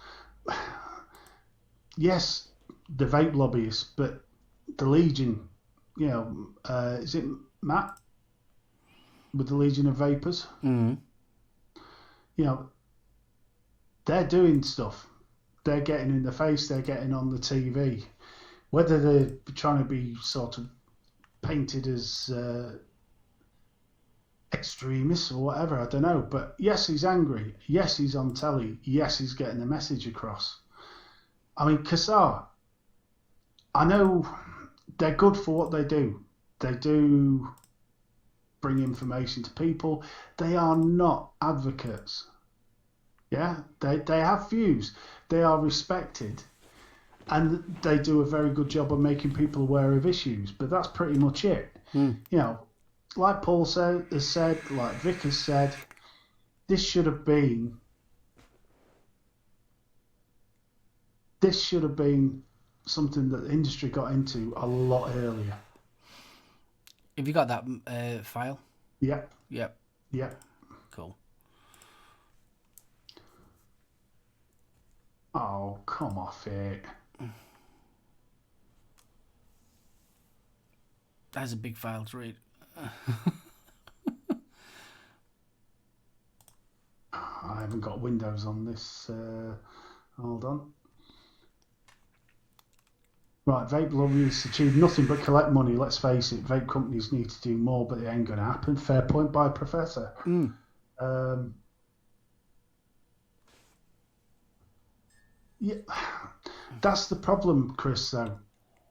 Yes, the vape lobbyists, but the Legion, you know, is it Matt with the Legion of Vapors? You know, they're doing stuff. They're getting in the face. They're getting on the TV. Whether they're trying to be sort of painted as extremists or whatever, I don't know. But yes, he's angry. Yes, he's on telly. Yes, he's getting the message across. I mean, Qassar, I know they're good for what they do. They do bring information to people. They are not advocates Yeah, they have views. They are respected, and they do a very good job of making people aware of issues. But that's pretty much it. You know, like Paul has said, like Vic has said, this should have been something that the industry got into a lot earlier. Have you got that file? Yep. Yep. Yep. Cool. Oh, come off it. That's a big file to read. I haven't got Windows on this. Hold on. Right, vape lobbyists achieve nothing but collect money. Let's face it, vape companies need to do more, but it ain't going to happen. Fair point by Professor. Yeah, that's the problem, Chris, though.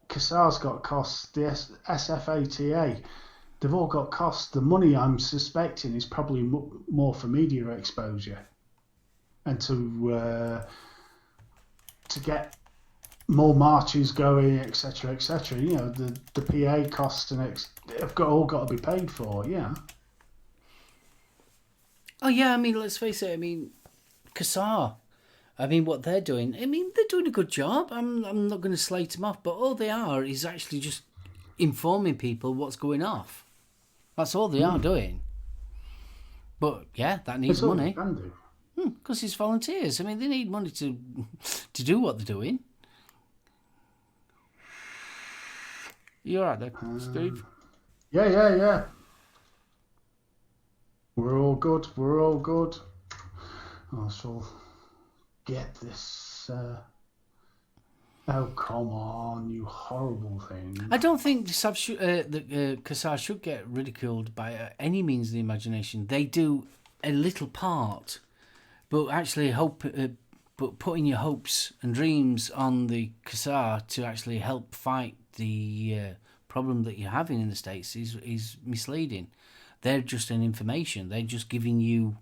Qassar's got costs. The SFATA, they've all got costs. The money, I'm suspecting, is probably more for media exposure and to get more marches going, etc., etc. You know, the PA costs and have all got to be paid for. Yeah. Oh yeah, I mean, let's face it. I mean, Qassar. I mean, what they're doing. I mean, they're doing a good job. I'm not going to slate them off, but all they are is actually just informing people what's going off. That's all they are doing. But yeah, that needs money. Can do. Because it's volunteers. I mean, they need money to do what they're doing. You all right there, Steve? Yeah. We're all good. I shall get this. Oh, come on, you horrible thing. I don't think Qassar should get ridiculed by any means of the imagination. They do a little part, but actually but putting your hopes and dreams on the Qassar to actually help fight the problem that you're having in the States is misleading. They're just an information. They're just giving you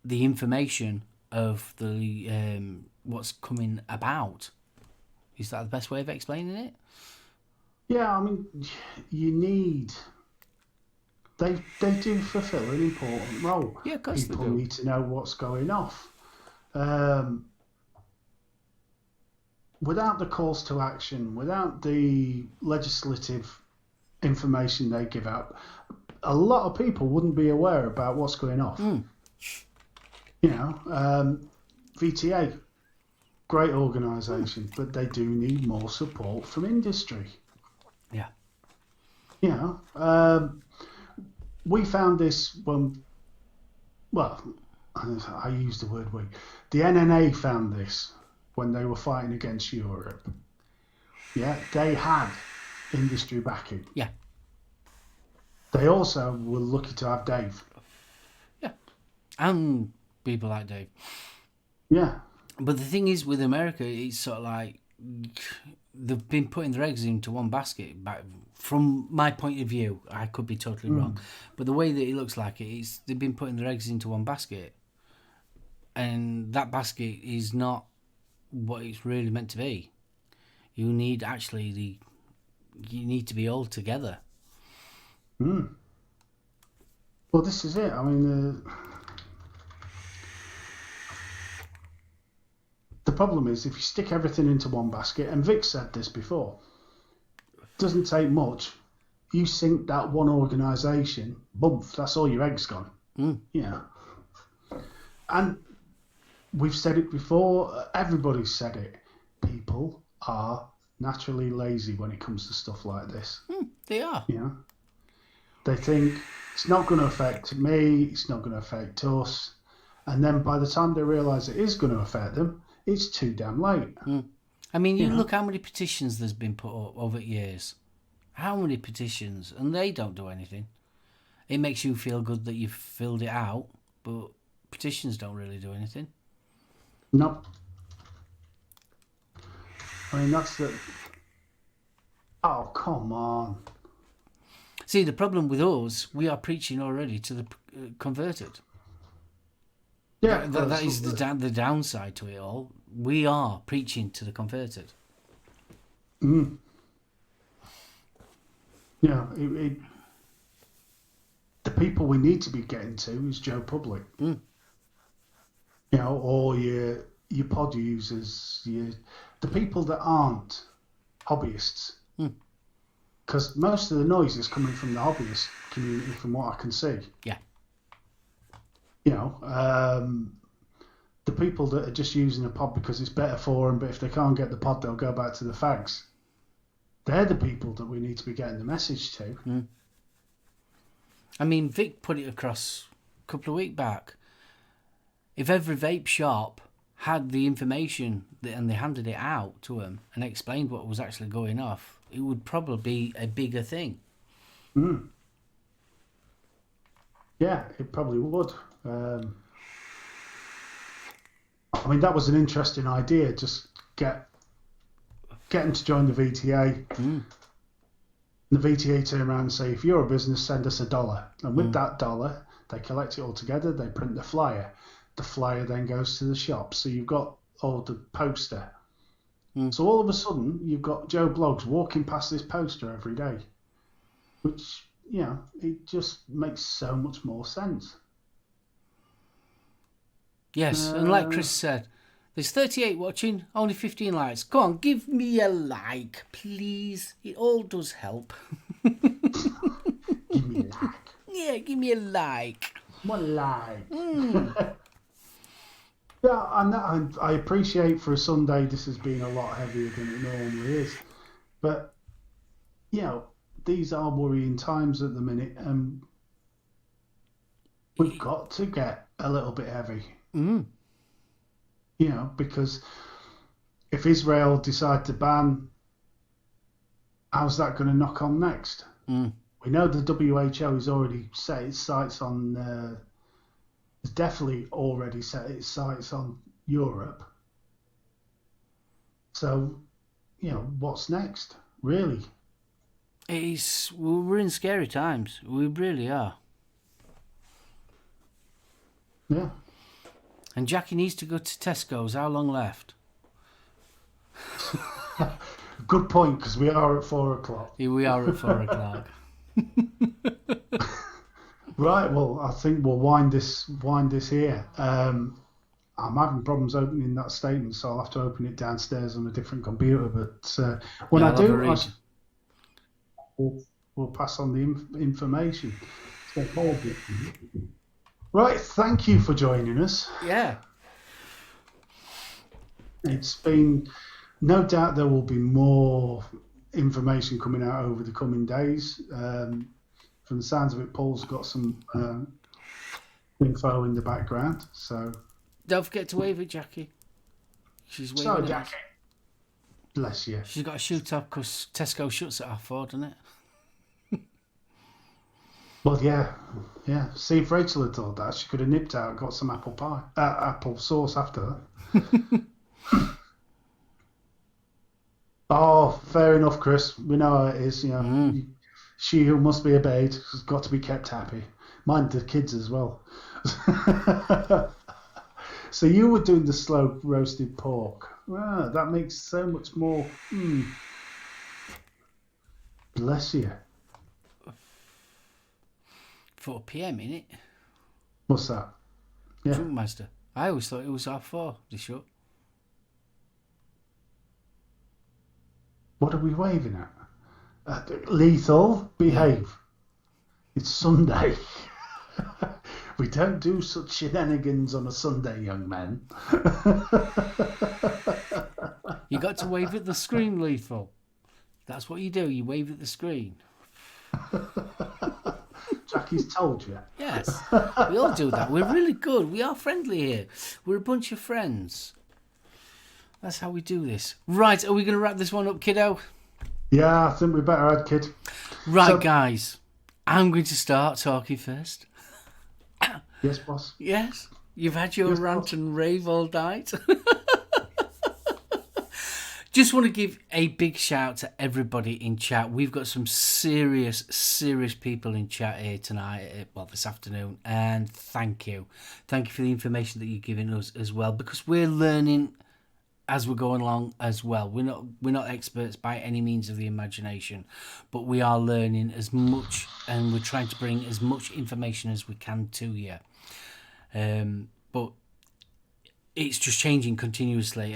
the information of the what's coming about. Is that the best way of explaining it? Yeah, I mean, you need. They do fulfil an important role. Yeah, of course People they do. need to know what's going off. Without the calls to action, without the legislative information they give out, a lot of people wouldn't be aware about what's going off. You know, VTA, great organisation, but they do need more support from industry. Yeah. You know, we found this when, well, I use the word we. The NNA found this when they were fighting against Europe. Yeah, they had industry backing. Yeah. They also were lucky to have Dave. Yeah. And people like Dave. Yeah. But the thing is, with America, it's sort of like they've been putting their eggs into one basket. But from my point of view, I could be totally wrong. But the way that it looks like it is, they've been putting their eggs into one basket. And that basket is not what it's really meant to be. You need to be all together. Well, this is it. I mean, the problem is if you stick everything into one basket, and Vic said this before, it doesn't take much. You sink that one organisation, boom, that's all your eggs gone. Yeah. And we've said it before, everybody's said it. People are naturally lazy when it comes to stuff like this. They are. You know? They think it's not going to affect me, it's not going to affect us. And then by the time they realise it is going to affect them, it's too damn late. I mean, you look how many petitions there's been put up over years. How many petitions? And they don't do anything. It makes you feel good that you've filled it out, but petitions don't really do anything. No. I mean, that's the... Oh, come on. See, the problem with us, we are preaching already to the converted. Yeah, That is the downside to it all. We are preaching to the converted. Yeah, the people we need to be getting to is Joe Public. You know, or your pod users, the people that aren't hobbyists. Because most of the noise is coming from the hobbyist community, from what I can see. Yeah. You know, the people that are just using a pod because it's better for them, but if they can't get the pod, they'll go back to the fags. They're the people that we need to be getting the message to. I mean, Vic put it across a couple of weeks back. If every vape shop had the information and they handed it out to them and explained what was actually going off, it would probably be a bigger thing. Yeah, it probably would. I mean, that was an interesting idea. Just get them to join the VTA. The VTA turn around and say, if you're a business, send us $1. And with that $1, they collect it all together. They print the flyer. The flyer then goes to the shop. So you've got all the poster. So all of a sudden, you've got Joe Bloggs walking past this poster every day, which, you know, it just makes so much more sense. Yes, and like Chris said, there's 38 watching, only 15 likes. Go on, give me a like, please. It all does help. Give me a like. Yeah, give me a like. One like. Yeah, and I appreciate for a Sunday this has been a lot heavier than it normally is. But, you know, these are worrying times at the minute, and we've got to get a little bit heavy. You know, because if Israel decide to ban, how's that going to knock on next? We know the WHO has already set its sights on... has definitely already set its sights on Europe. So, you know, what's next, really? We're in scary times. We really are. Yeah. And Jackie needs to go to Tesco's. How long left? Good point, because we are at 4 o'clock. Here we are at 4 o'clock. Right, well, I think we'll wind this here. I'm having problems opening that statement, so I'll have to open it downstairs on a different computer. But when I do, we'll pass on the information. Right, thank you for joining us. Yeah. It's been, no doubt there will be more information coming out over the coming days. From the sounds of it, Paul's got some info in the background. So don't forget to wave at Jackie. She's waving. Sorry, Jackie. Bless you. She's got to shoot up because Tesco shuts at 4:30, doesn't it? Well, yeah. See, if Rachel had told that, she could have nipped out and got some apple pie, apple sauce after that. Oh, fair enough, Chris. We know how it is. You know, she who must be obeyed has got to be kept happy. Mind the kids as well. So you were doing the slow roasted pork. Wow, that makes so much more. Bless you. 4 p.m. innit? What's that? Yeah. Drunk Master. I always thought it was 4:30. They shut. What are we waving at? Lethal, behave. It's Sunday. We don't do such shenanigans on a Sunday, young man. You got to wave at the screen, Lethal. That's what you do. You wave at the screen. Jackie's told you. Yes, we all do that. We're really good. We are friendly here. We're a bunch of friends. That's how we do this. Right, are we going to wrap this one up, kiddo? Yeah, I think we better add, kid. Right, So- guys. I'm going to start talking first. Yes, boss. Yes? You've had your Yes, rant boss. and rave all night? Just want to give a big shout to everybody in chat. We've got some serious people in chat here tonight, well, this afternoon, and thank you. Thank you for the information that you're giving us as well, because we're learning as we're going along as well. We're not experts by any means of the imagination, but we are learning as much, and we're trying to bring as much information as we can to you. But it's just changing continuously.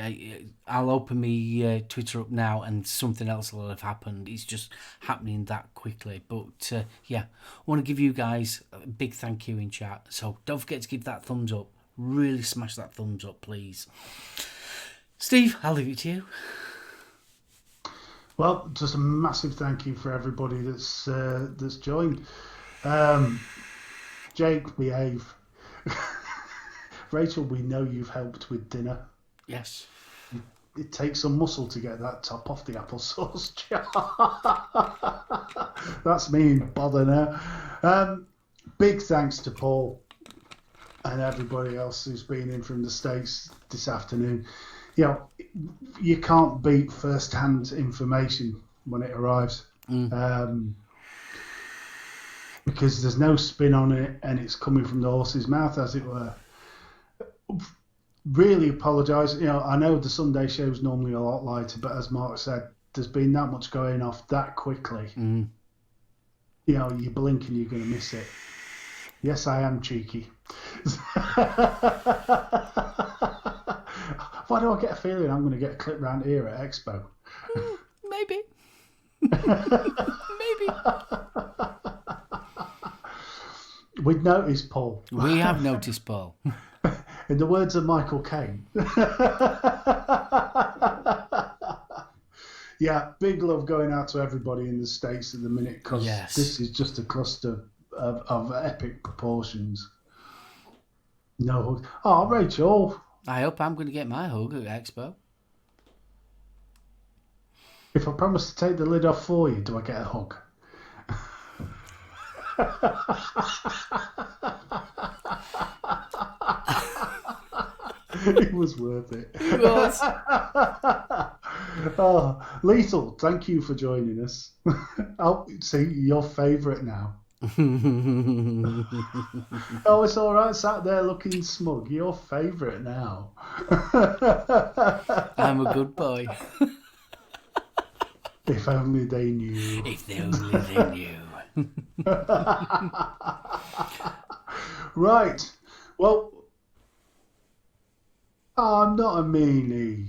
I'll open my Twitter up now and something else will have happened. It's just happening that quickly. But yeah, I want to give you guys a big thank you in chat. So don't forget to give that thumbs up. Really smash that thumbs up, please. Steve, I'll leave it to you. Well, just a massive thank you for everybody that's joined. Jake, behave. Rachel, we know you've helped with dinner. Yes. It takes some muscle to get that top off the applesauce jar. That's me in bother now. Big thanks to Paul and everybody else who's been in from the States this afternoon. You know, you can't beat first-hand information when it arrives. Because there's no spin on it and it's coming from the horse's mouth, as it were. Really apologise. You know, I know the Sunday show's normally a lot lighter, but as Mark said, there's been that much going off that quickly. You know, you blink and you're going to miss it. Yes, I am cheeky. Why do I get a feeling I'm going to get a clip round here at Expo? Maybe. Maybe. We'd noticed, Paul. We have noticed, Paul. In the words of Michael Caine. Yeah, big love going out to everybody in the States at the minute, because this is just a cluster of epic proportions. No hug. Oh, Rachel. I hope I'm going to get my hug at Expo. If I promise to take the lid off for you, do I get a hug? It was worth it. It was. Oh, Lethal, thank you for joining us. Oh, see, your favourite now. Oh, it's all right. Sat there looking smug. Your favourite now. I'm a good boy. If only they knew. If only they knew. Right. Well, I'm not a meanie.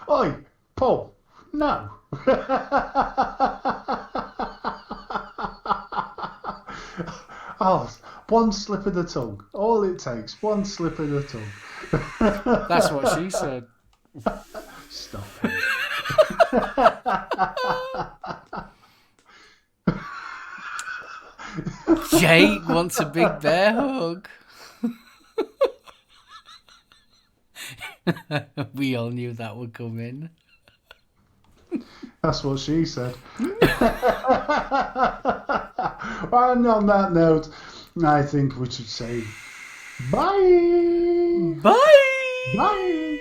Oi, Paul. No. Oh, one slip of the tongue. All it takes, one slip of the tongue. That's what she said. Stop it. Jake wants a big bear hug. We all knew that would come in. That's what she said. And on that note, I think we should say bye. Bye. Bye.